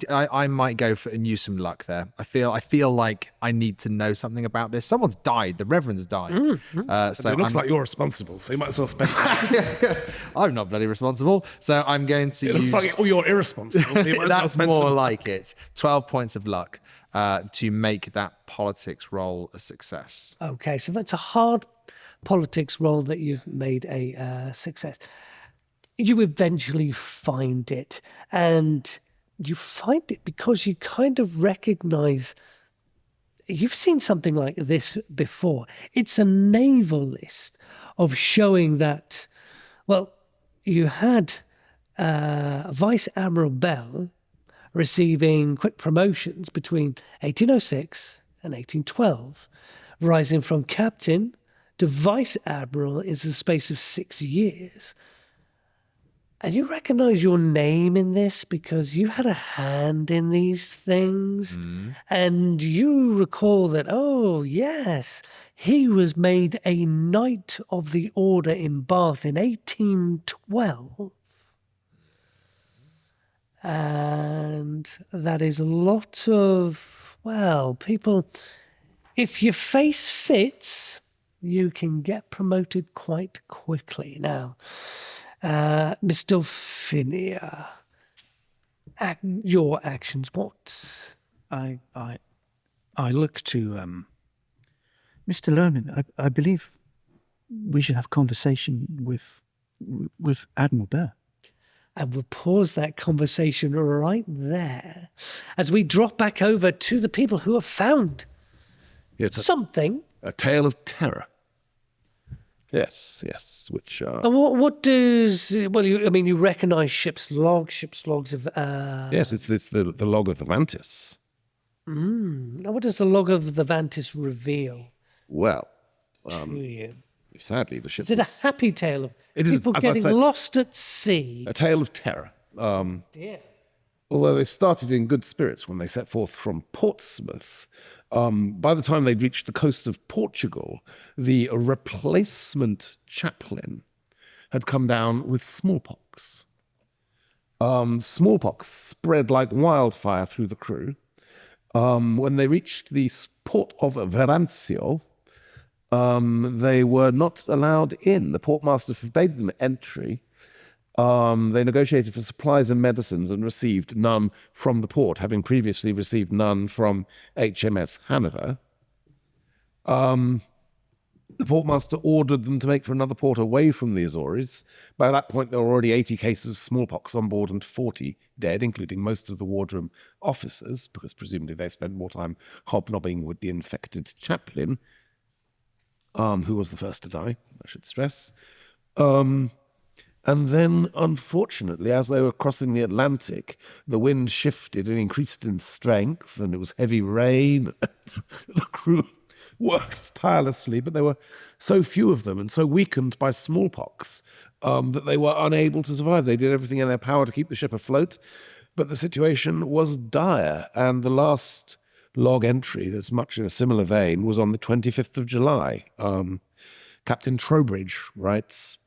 Speaker 3: I might go for and use some luck there? I feel like I need to know something about this. Someone's died. The Reverend's died. So
Speaker 4: It looks like you're responsible, so you might as well spend some.
Speaker 3: I'm not bloody responsible. So I'm going to
Speaker 4: It
Speaker 3: use...
Speaker 4: looks like you're irresponsible, so you might as well
Speaker 3: That's
Speaker 4: spend
Speaker 3: more
Speaker 4: some.
Speaker 3: like it. 12 points of luck to make that politics roll a success.
Speaker 2: Okay, so that's a hard politics roll that you've made a success. You eventually find it, and you find it because you kind of recognize you've seen something like this before. It's a naval list of showing that, well, you had Vice Admiral Bell receiving quick promotions between 1806 and 1812, rising from captain to vice admiral in the space of 6 years. And you recognize your name in this because you had a hand in these things. And you recall that, oh, yes, he was made a Knight of the Order in Bath in 1812. And that is a lot of, well, people, if your face fits, you can get promoted quite quickly. Now, Miss Delphinia, your actions, what?
Speaker 6: I look to Mr. Lerman. I believe we should have conversation with Admiral Burr.
Speaker 2: And we'll pause that conversation right there as we drop back over to the people who have found
Speaker 4: It's
Speaker 2: something.
Speaker 4: a tale of terror. Yes, which...
Speaker 2: And what does... Well, you recognise ship's logs of...
Speaker 4: Yes, it's the log of the Vantis.
Speaker 2: Now, what does the log of the Vantis reveal
Speaker 4: Well,
Speaker 2: to you?
Speaker 4: sadly, the ship
Speaker 2: Is it a happy tale of
Speaker 4: It is,
Speaker 2: people
Speaker 4: as I
Speaker 2: getting
Speaker 4: said,
Speaker 2: lost at sea?
Speaker 4: a tale of terror.
Speaker 2: Dear.
Speaker 4: Although they started in good spirits when they set forth from Portsmouth, by the time they'd reached the coast of Portugal, the replacement chaplain had come down with smallpox. Smallpox spread like wildfire through the crew. When they reached the port of Verancio, they were not allowed in. The portmaster forbade them entry. They negotiated for supplies and medicines and received none from the port, having previously received none from HMS Hanover. The portmaster ordered them to make for another port away from the Azores. By that point, there were already 80 cases of smallpox on board and 40 dead, including most of the wardroom officers, because presumably they spent more time hobnobbing with the infected chaplain, who was the first to die, I should stress. And then, unfortunately, as they were crossing the Atlantic, the wind shifted and increased in strength, and it was heavy rain. The crew worked tirelessly, but there were so few of them and so weakened by smallpox that they were unable to survive. They did everything in their power to keep the ship afloat, but the situation was dire, and the last log entry that's much in a similar vein was on the 25th of July. Captain Trowbridge writes,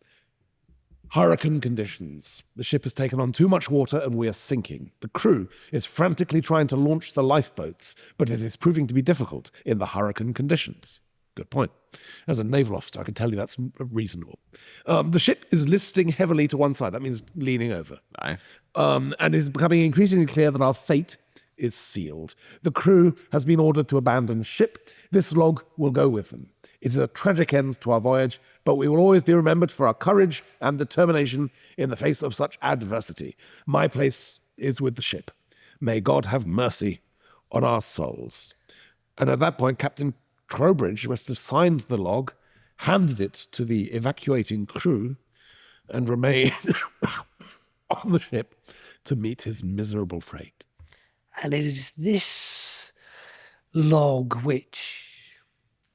Speaker 4: "Hurricane conditions. The ship has taken on too much water and we are sinking. The crew is frantically trying to launch the lifeboats, but it is proving to be difficult in the hurricane conditions." Good point. As a naval officer, I can tell you that's reasonable. The ship is listing heavily to one side. That means leaning over.
Speaker 3: Aye.
Speaker 4: And it is becoming increasingly clear that our fate is sealed. The crew has been ordered to abandon ship. This log will go with them. It is a tragic end to our voyage, but we will always be remembered for our courage and determination in the face of such adversity. My place is with the ship. May God have mercy on our souls. And at that point, Captain Trowbridge must have signed the log, handed it to the evacuating crew, and remained on the ship to meet his miserable fate.
Speaker 2: And it is this log which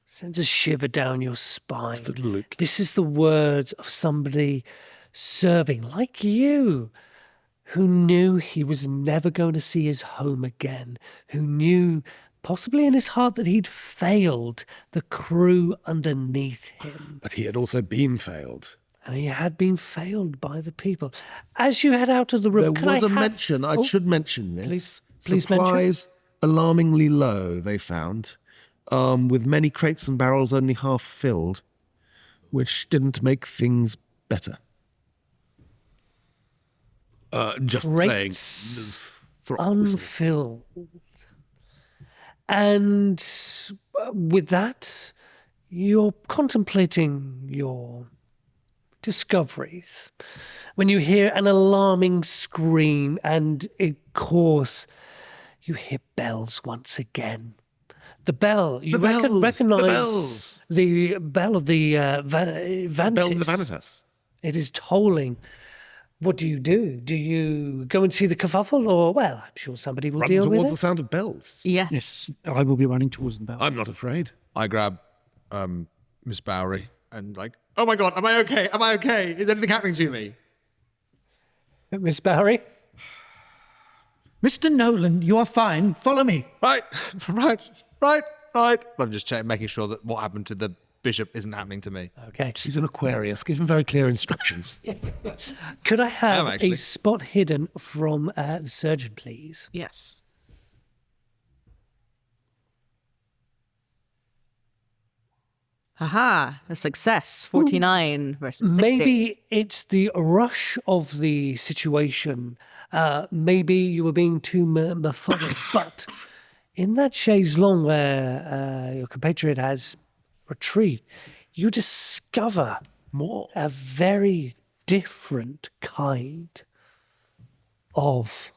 Speaker 2: sends a shiver down your spine.
Speaker 4: Absolutely.
Speaker 2: This is the words of somebody serving, like you, who knew he was never going to see his home again, who knew, possibly in his heart, that he'd failed the crew underneath him.
Speaker 4: But he had also been failed.
Speaker 2: And he had been failed by the people. As you head out of the room,
Speaker 4: There was a mention, I should mention this.
Speaker 2: Please
Speaker 4: Supplies alarmingly low, they found, with many crates and barrels only half filled, which didn't make things better. Just saying.
Speaker 2: Unfilled. And with that, you're contemplating your discoveries when you hear an alarming scream, and of course you hear bells once again. The bell, you recognize the bell of the Vantis.
Speaker 4: Bell of the Vanitas.
Speaker 2: It is tolling. What do? Do you go and see the kerfuffle, or, well, I'm sure somebody will
Speaker 4: Run
Speaker 2: deal with
Speaker 4: towards
Speaker 2: it?
Speaker 4: the sound of bells.
Speaker 5: Yes.
Speaker 6: I will be running towards them.
Speaker 4: I'm not afraid.
Speaker 3: I grab Miss Bowery and like, oh my God, am I okay? Am I okay? Is anything happening to me?
Speaker 2: Miss Bowery?
Speaker 6: Mr. Nolan, you are fine. Follow me.
Speaker 3: Right. I'm just making sure that what happened to the bishop isn't happening to me.
Speaker 2: Okay.
Speaker 4: He's an Aquarius. Give him very clear instructions.
Speaker 2: Could I have
Speaker 3: actually.
Speaker 2: a spot hidden from the surgeon, please?
Speaker 5: Yes. Aha, a success. 49 versus 60.
Speaker 2: Maybe it's the rush of the situation. Maybe you were being too methodic. But in that chaise longue where your compatriot has retrieved, you discover
Speaker 4: More.
Speaker 2: a very different kind of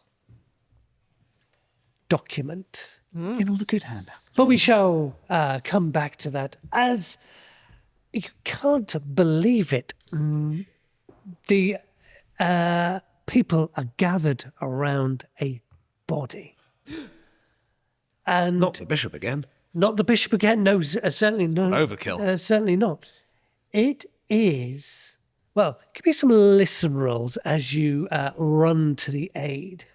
Speaker 2: document.
Speaker 6: In all the good hand.
Speaker 2: But we shall come back to that as You can't believe it. The people are gathered around a body. And
Speaker 4: Not the bishop again.
Speaker 2: not the bishop again. No, certainly not.
Speaker 3: Overkill.
Speaker 2: Certainly not. It is. Well, give me some listen rolls as you run to the aid.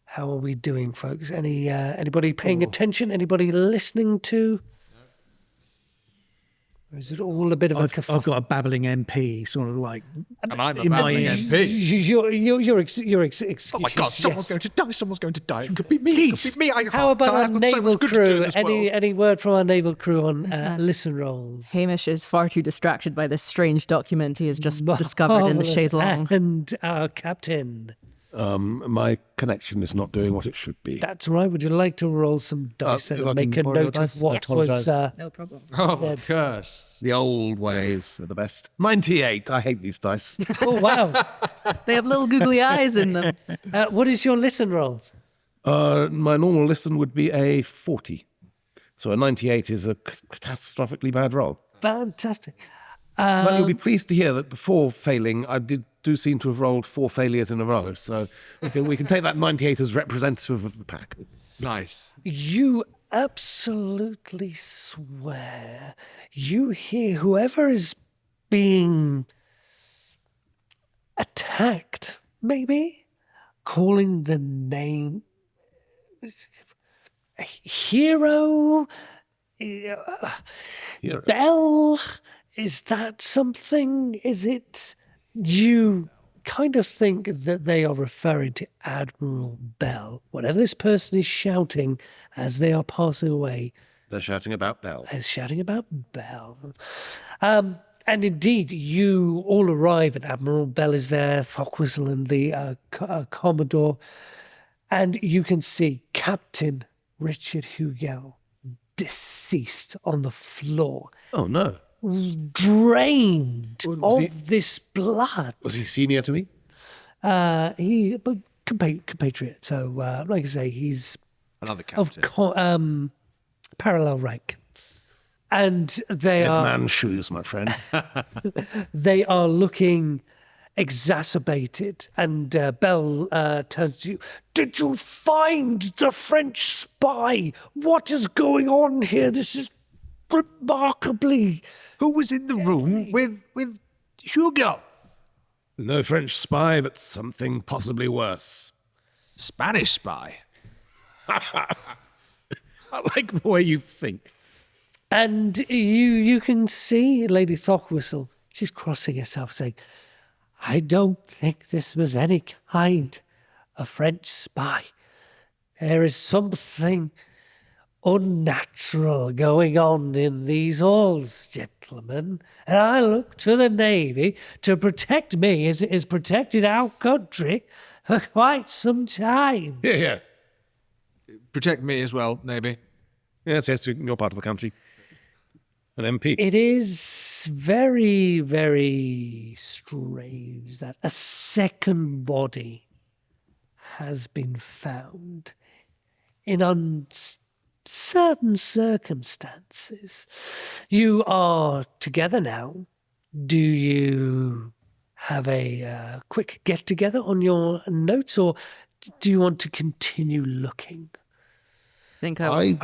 Speaker 2: How are we doing, folks? Anybody paying attention? Anybody listening to? Or is it all a bit of a
Speaker 6: I've got a babbling MP, sort of like.
Speaker 3: And I'm a
Speaker 6: in my
Speaker 3: babbling
Speaker 6: ear.
Speaker 3: MP.
Speaker 2: Your excuses.
Speaker 3: Oh my God! Someone's going to die. Someone's going to die. It could be me.
Speaker 6: Please.
Speaker 3: It could be me.
Speaker 2: How about our
Speaker 3: I've got so
Speaker 2: naval
Speaker 3: much good to do
Speaker 2: crew?
Speaker 3: in this world.
Speaker 2: Any word from our naval crew on listen rolls?
Speaker 5: Hamish is far too distracted by this strange document he has just discovered in the
Speaker 2: Marvellous.
Speaker 5: chaise longue.
Speaker 2: And our captain.
Speaker 4: My connection is not doing what it should be.
Speaker 2: That's right. Would you like to roll some dice
Speaker 4: if
Speaker 2: and
Speaker 4: I
Speaker 2: make
Speaker 4: can
Speaker 2: a
Speaker 4: borrow
Speaker 2: note
Speaker 4: your
Speaker 2: of
Speaker 4: dice?
Speaker 2: what
Speaker 4: I
Speaker 2: was?
Speaker 5: No problem.
Speaker 3: Oh, curse!
Speaker 4: The old ways are the best. 98. I hate these dice.
Speaker 2: Oh wow!
Speaker 5: They have little googly eyes in them.
Speaker 2: What is your listen roll?
Speaker 4: My normal listen would be a 40. So a 98 is a catastrophically bad roll.
Speaker 2: Fantastic.
Speaker 4: But you'll be pleased to hear that before failing, I do seem to have rolled 4 failures in a row. So we can take that 98 as representative of the pack.
Speaker 3: Nice.
Speaker 2: You absolutely swear you hear whoever is being attacked, maybe calling the name Hero. Bell. Is that something? Is it? You kind of think that they are referring to Admiral Bell. Whatever this person is shouting as they are passing away,
Speaker 4: They're shouting about Bell.
Speaker 2: they're shouting about Bell. And indeed, you all arrive, and Admiral Bell is there, Thockwhistle and the Commodore, and you can see Captain Richard Hugel deceased on the floor,
Speaker 4: Oh, no.
Speaker 2: drained
Speaker 4: Was he-
Speaker 2: of this blood.
Speaker 4: Was he senior to me?
Speaker 2: But compatriot. So, like I say, he's
Speaker 3: Another
Speaker 2: of
Speaker 3: captain.
Speaker 2: parallel rank, and they
Speaker 4: Dead
Speaker 2: are
Speaker 4: man's shoes, my friend.
Speaker 2: they are looking exacerbated. And Bell turns to you. Did you find the French spy? What is going on here? This is remarkably.
Speaker 3: Who was in the room with Hugo?
Speaker 4: No French spy, but something possibly worse.
Speaker 3: Spanish spy.
Speaker 4: I like the way you think.
Speaker 2: And you can see Lady Thockwhistle. She's crossing herself, saying, I don't think this was any kind of French spy. There is something unnatural going on in these halls, gentlemen. And I look to the Navy to protect me as it has protected our country for quite some time.
Speaker 4: Yeah.
Speaker 3: Protect me as well, maybe.
Speaker 4: Yes, you're part of the country. An MP.
Speaker 2: It is very, very strange that a second body has been found in uncertain circumstances. You are together now. Do you have a quick get-together on your notes, or do you want to continue looking?
Speaker 5: I think I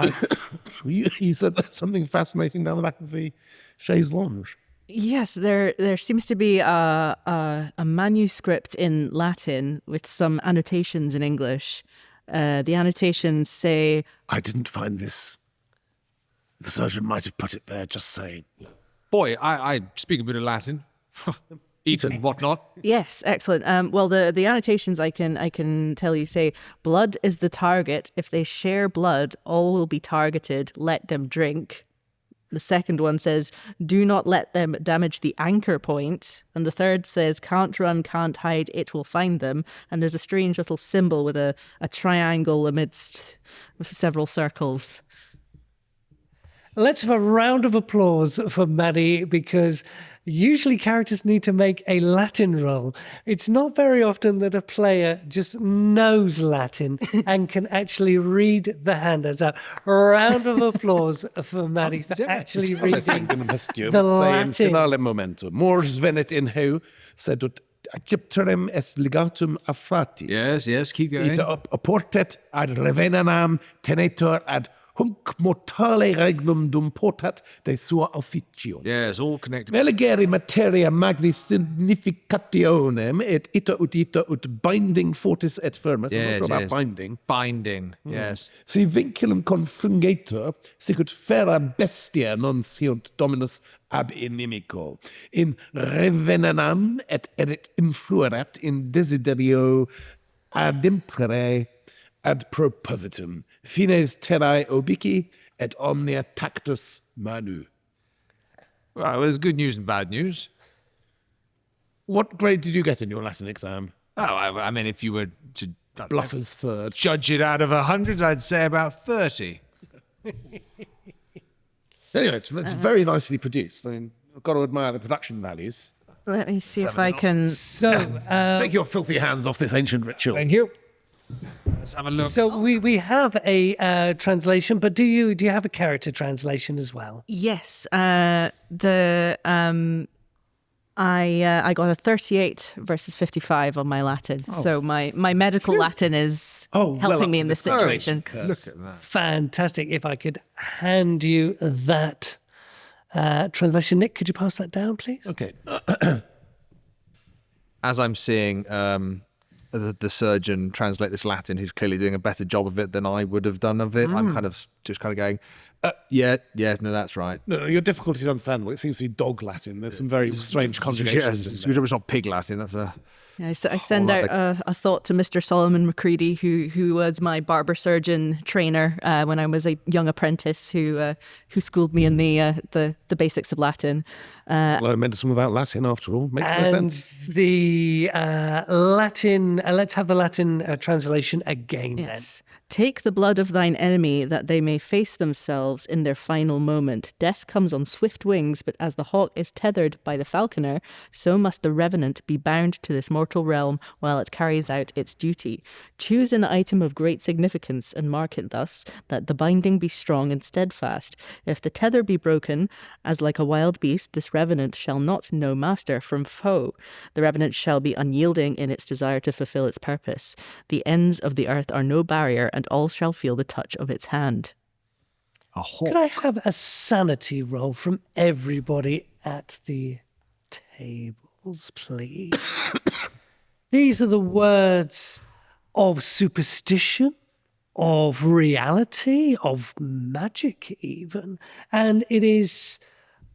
Speaker 4: You said there's something fascinating down the back of the chaise lounge.
Speaker 5: Yes, there seems to be a manuscript in Latin with some annotations in English. The annotations say,
Speaker 4: I didn't find this. The surgeon might have put it there, just saying.
Speaker 3: Boy, I speak a bit of Latin. Eat and whatnot.
Speaker 5: yes, excellent. Well, the annotations I can tell you say, blood is the target. If they share blood, all will be targeted. Let them drink. The second one says, do not let them damage the anchor point. And the third says, can't run, can't hide, it will find them. And there's a strange little symbol with a triangle amidst several circles.
Speaker 2: Let's have a round of applause for Maddy, because usually characters need to make a Latin roll. It's not very often that a player just knows Latin and can actually read the handouts out. A round of applause for Maddy for actually reading the Latin.
Speaker 4: Finale momentum. Mors venet in heu, sedut Egypterem es legatum affrati.
Speaker 3: Yes, keep going.
Speaker 4: Ita apportet ad revenanam tenetur ad hunc mortale regnum dum portat de sua officio.
Speaker 3: Yes, all connected.
Speaker 4: Meligeri materia magni significationem et ita ut binding fortis et firmus. I'm not sure about binding.
Speaker 3: Binding, yes.
Speaker 4: Si vinculum confungator, sicut fera bestia non siunt dominus ab inimico. In revenanam et erit influerat in desiderio ad impere ad propositum. Fines terrae obici et omnia tactus manu.
Speaker 3: Well, there's good news and bad news.
Speaker 4: What grade did you get in your Latin exam?
Speaker 3: Oh, I mean, if you were to
Speaker 4: Bluffer's third.
Speaker 3: judge it out of 100, I'd say about 30.
Speaker 4: Anyway, it's very nicely produced. I mean, I've got to admire the production values.
Speaker 5: Let me see if I can.
Speaker 2: So,
Speaker 4: Take your filthy hands off this ancient ritual.
Speaker 1: Thank you.
Speaker 3: Let's have a look.
Speaker 2: so we have a translation, but do you have a character translation as well?
Speaker 5: Yes, I got a 38 versus 55 on my Latin. So my medical Latin is helping me in this situation.
Speaker 3: Look at that.
Speaker 2: Fantastic. If I could hand you that translation. Nick, could you pass that down, please?
Speaker 4: Okay.
Speaker 3: As I'm seeing the surgeon translate this Latin, who's clearly doing a better job of it than I would have done of it, I'm kind of going, yeah, no, that's right.
Speaker 4: No, your difficulty is understandable. It seems to be dog Latin. There's some very strange conjugations.
Speaker 3: It's good job it's not pig Latin. That's a...
Speaker 5: Yeah, I send out a thought to Mr. Solomon McCready, who was my barber surgeon trainer when I was a young apprentice, who schooled me in the basics of Latin.
Speaker 4: Well, medicine without Latin, after all, makes no
Speaker 2: And
Speaker 4: sense.
Speaker 2: the Latin, let's have the Latin translation again
Speaker 5: Yes. Take the blood of thine enemy, that they may face themselves in their final moment. Death comes on swift wings, but as the hawk is tethered by the falconer, so must the revenant be bound to this mortal realm while it carries out its duty. Choose an item of great significance and mark it thus, that the binding be strong and steadfast. If the tether be broken, as like a wild beast, this revenant shall not know master from foe. The revenant shall be unyielding in its desire to fulfill its purpose. The ends of the earth are no barrier, and all shall feel the touch of its hand.
Speaker 3: A hawk.
Speaker 2: Could I have a sanity roll from everybody at the tables, please? These are the words of superstition, of reality, of magic even. And it is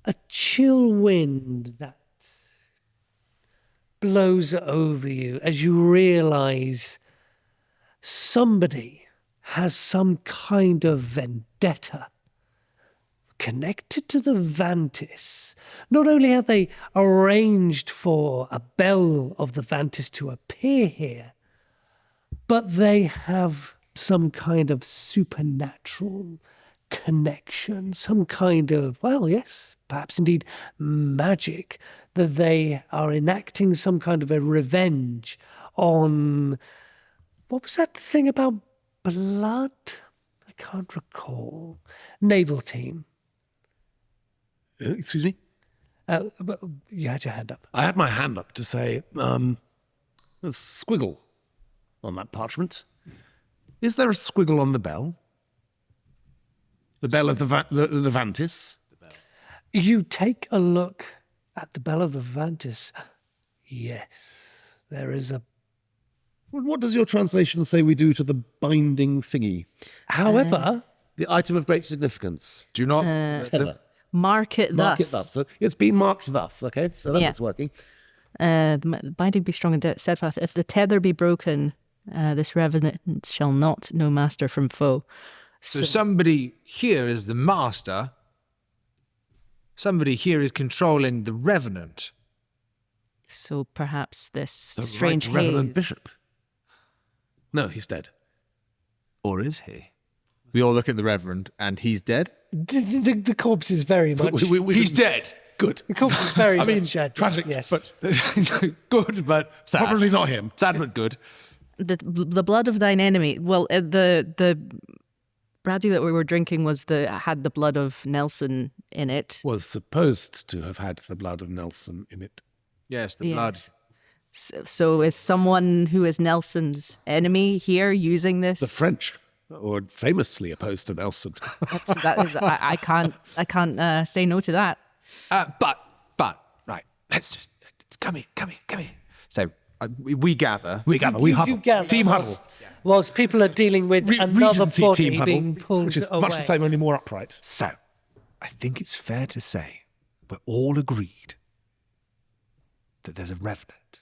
Speaker 2: a chill wind that blows over you as you realize somebody has some kind of vendetta connected to the Vantis. Not only have they arranged for a belle of the Vantis to appear here, but they have some kind of supernatural connection, some kind of, well, yes, perhaps indeed magic, that they are enacting some kind of a revenge on, what was that thing about blood? I can't recall. Naval team.
Speaker 4: Excuse me?
Speaker 2: But you had your hand up.
Speaker 4: I had my hand up to say, there's a squiggle on that parchment. Is there a squiggle on the bell? The bell of the Vantis?
Speaker 2: You take a look at the bell of the Vantis. Yes, there is a...
Speaker 4: What does your translation say we do to the binding thingy?
Speaker 2: However...
Speaker 4: The item of great significance.
Speaker 3: Do not...
Speaker 4: Tether.
Speaker 5: Mark it
Speaker 4: Mark
Speaker 5: thus.
Speaker 4: it thus. So it's been marked thus, okay? So that's
Speaker 5: Yeah.
Speaker 4: working.
Speaker 5: The binding be strong and steadfast. If the tether be broken, this revenant shall not know master from foe.
Speaker 3: So somebody here is the master. Somebody here is controlling the revenant.
Speaker 5: So perhaps this
Speaker 4: The
Speaker 5: strange
Speaker 4: right Reverend
Speaker 5: haze.
Speaker 4: Bishop. No, he's dead.
Speaker 3: Or is he? We all look at the reverend and he's dead?
Speaker 2: The corpse is very much...
Speaker 7: He's dead.
Speaker 4: Good.
Speaker 2: The corpse is very
Speaker 7: I mean,
Speaker 2: much dead.
Speaker 7: tragic,
Speaker 2: yes.
Speaker 7: but good, but sad.
Speaker 4: Probably not him.
Speaker 7: Sad but good.
Speaker 5: The blood of thine enemy. Well, the brandy that we were drinking had the blood of Nelson in it.
Speaker 4: Was supposed to have had the blood of Nelson in it.
Speaker 3: Yes, the blood.
Speaker 5: So is someone who is Nelson's enemy here using this?
Speaker 4: The French were famously opposed to Nelson.
Speaker 5: I can't say no to that.
Speaker 3: But right, let's come here. So we gather.
Speaker 4: We huddle. Team huddle.
Speaker 2: Whilst people are dealing with another
Speaker 4: Regency
Speaker 2: body
Speaker 4: team
Speaker 2: being
Speaker 4: huddle,
Speaker 2: pulled
Speaker 4: which is
Speaker 2: away.
Speaker 4: much the same, only more upright.
Speaker 3: So, I think it's fair to say we're all agreed that there's a revenant.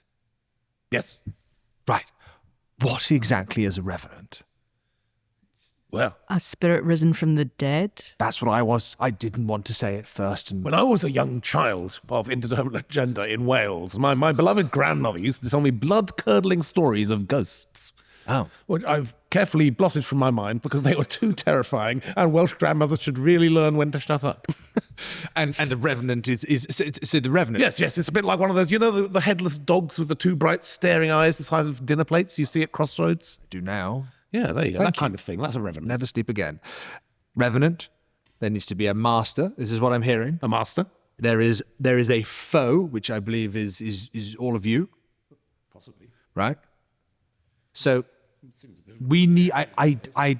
Speaker 4: Yes.
Speaker 3: Right. What exactly is a revenant?
Speaker 4: Well,
Speaker 5: A spirit risen from the dead?
Speaker 3: That's what I didn't want to say at first. And
Speaker 4: when I was a young child of indeterminate gender in Wales, my beloved grandmother used to tell me blood-curdling stories of ghosts.
Speaker 3: Oh.
Speaker 4: Which I've carefully blotted from my mind because they were too terrifying, and Welsh grandmothers should really learn when to shut up.
Speaker 3: and the revenant is so the revenant.
Speaker 4: Yes, it's a bit like one of those, you know, the headless dogs with the two bright staring eyes the size of dinner plates you see at crossroads?
Speaker 3: I do now.
Speaker 4: Yeah, there you go.
Speaker 3: Thank
Speaker 4: That kind of thing. That's a revenant.
Speaker 3: Never sleep again. Revenant. There needs to be a master. This is what I'm hearing.
Speaker 4: A master?
Speaker 3: There is a foe, which I believe is all of you.
Speaker 4: Possibly.
Speaker 3: Right? So we need I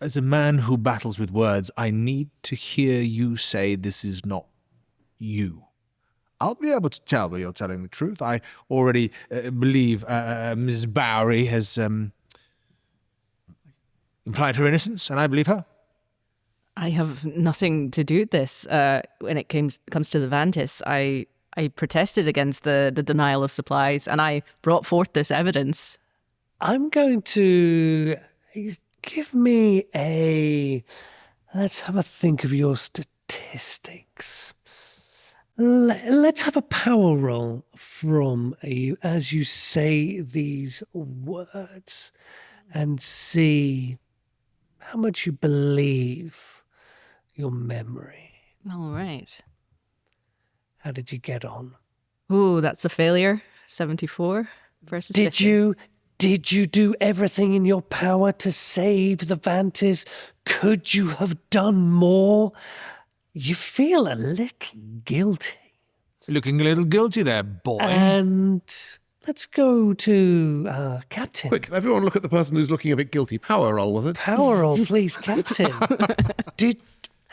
Speaker 3: as a man who battles with words, I need to hear you say this is not you. I'll be able to tell whether you're telling the truth. I already believe Ms. Bowery has implied her innocence, and I believe her.
Speaker 5: I have nothing to do with this. When it comes to the Vantis, I protested against the denial of supplies, and I brought forth this evidence.
Speaker 2: I'm going to give me let's have a think of your statistics. Let's have a power roll from you as you say these words and see how much you believe your memory.
Speaker 5: All right.
Speaker 2: How did you get on?
Speaker 5: Ooh, that's a failure. 74 versus 50.
Speaker 2: Did you do everything in your power to save the Vantis? Could you have done more? You feel a little guilty.
Speaker 3: Looking a little guilty there, boy.
Speaker 2: And let's go to Captain.
Speaker 4: Quick, everyone look at the person who's looking a bit guilty. Power roll, was it?
Speaker 2: Power roll, please, Captain.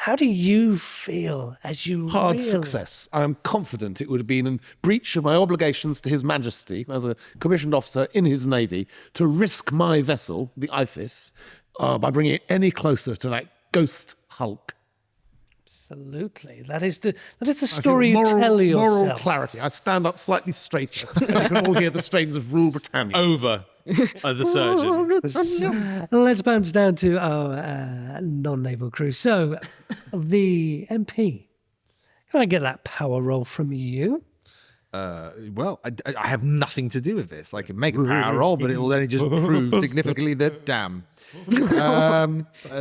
Speaker 2: How do you feel as you
Speaker 4: Hard success. I am confident it would have been in breach of my obligations to His Majesty as a commissioned officer in his navy to risk my vessel, the Ifis, by bringing it any closer to that ghost hulk.
Speaker 2: Absolutely. That is the story you tell yourself.
Speaker 4: Moral clarity. I stand up slightly straighter. You can all hear the strains of Rule Britannia.
Speaker 7: Over the surgeon.
Speaker 2: Let's bounce down to our non-naval crew. So, the MP. Can I get that power roll from you?
Speaker 3: Well, I have nothing to do with this. I can make a power roll, but it will only just prove significantly that, damn.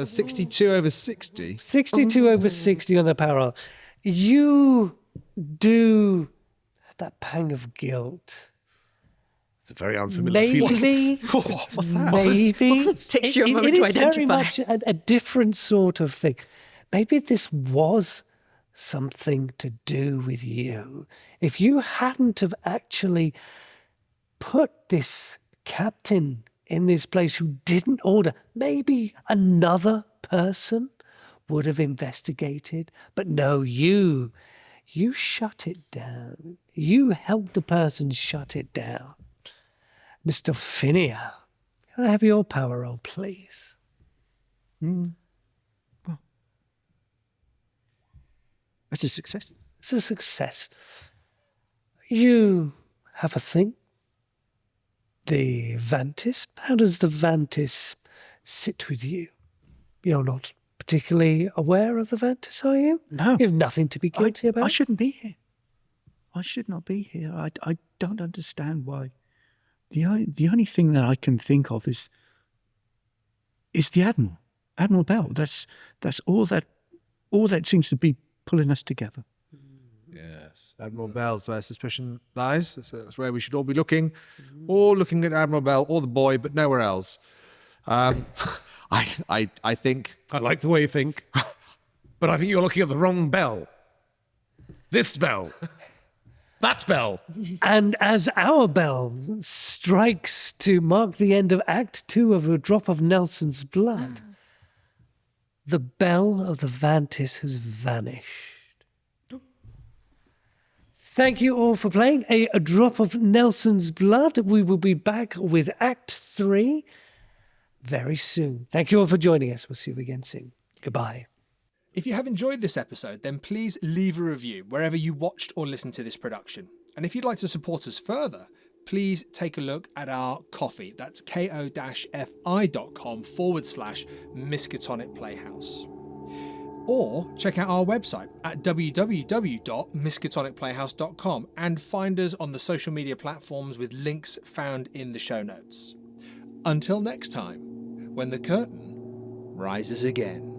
Speaker 3: 62 over 60.
Speaker 2: 62 over 60 on the power roll. You do have that pang of guilt.
Speaker 4: It's a very unfamiliar feeling.
Speaker 2: Maybe.
Speaker 3: What's that?
Speaker 2: Maybe.
Speaker 5: Takes you a moment to
Speaker 2: It is very
Speaker 5: identify.
Speaker 2: much a different sort of thing. Maybe this was something to do with you. If you hadn't have actually put this captain in this place who didn't order, maybe another person would have investigated. But no, you shut it down. You helped the person shut it down. Miss Delphinia, can I have your power roll, please?
Speaker 6: That's a success.
Speaker 2: It's a success. You have a thing. The Vantis. How does the Vantis sit with you? You're not particularly aware of the Vantis, are you?
Speaker 6: No.
Speaker 2: You have nothing to be guilty about?
Speaker 6: I shouldn't be here. I should not be here. I don't understand why. The only thing that I can think of is the Admiral. Admiral Bell. That's all that all that seems to be pulling us together.
Speaker 3: Yes, Admiral Bell's where suspicion lies. That's where we should all be looking. All looking at Admiral Bell or the boy, but nowhere else. I think...
Speaker 8: I like the way you think, but I think you're looking at the wrong bell. This bell. That bell.
Speaker 2: And as our bell strikes to mark the end of Act 2 of A Drop of Nelson's Blood, the bell of the Vantis has vanished. Thank you all for playing A Drop of Nelson's Blood. We will be back with Act 3 very soon. Thank you all for joining us. We'll see you again soon. Goodbye.
Speaker 1: If you have enjoyed this episode, then please leave a review wherever you watched or listened to this production. And if you'd like to support us further, please take a look at our Ko-fi. That's ko-fi.com/Miskatonic Playhouse. Or check out our website at www.miskatonicplayhouse.com and find us on the social media platforms with links found in the show notes. Until next time, when the curtain rises again.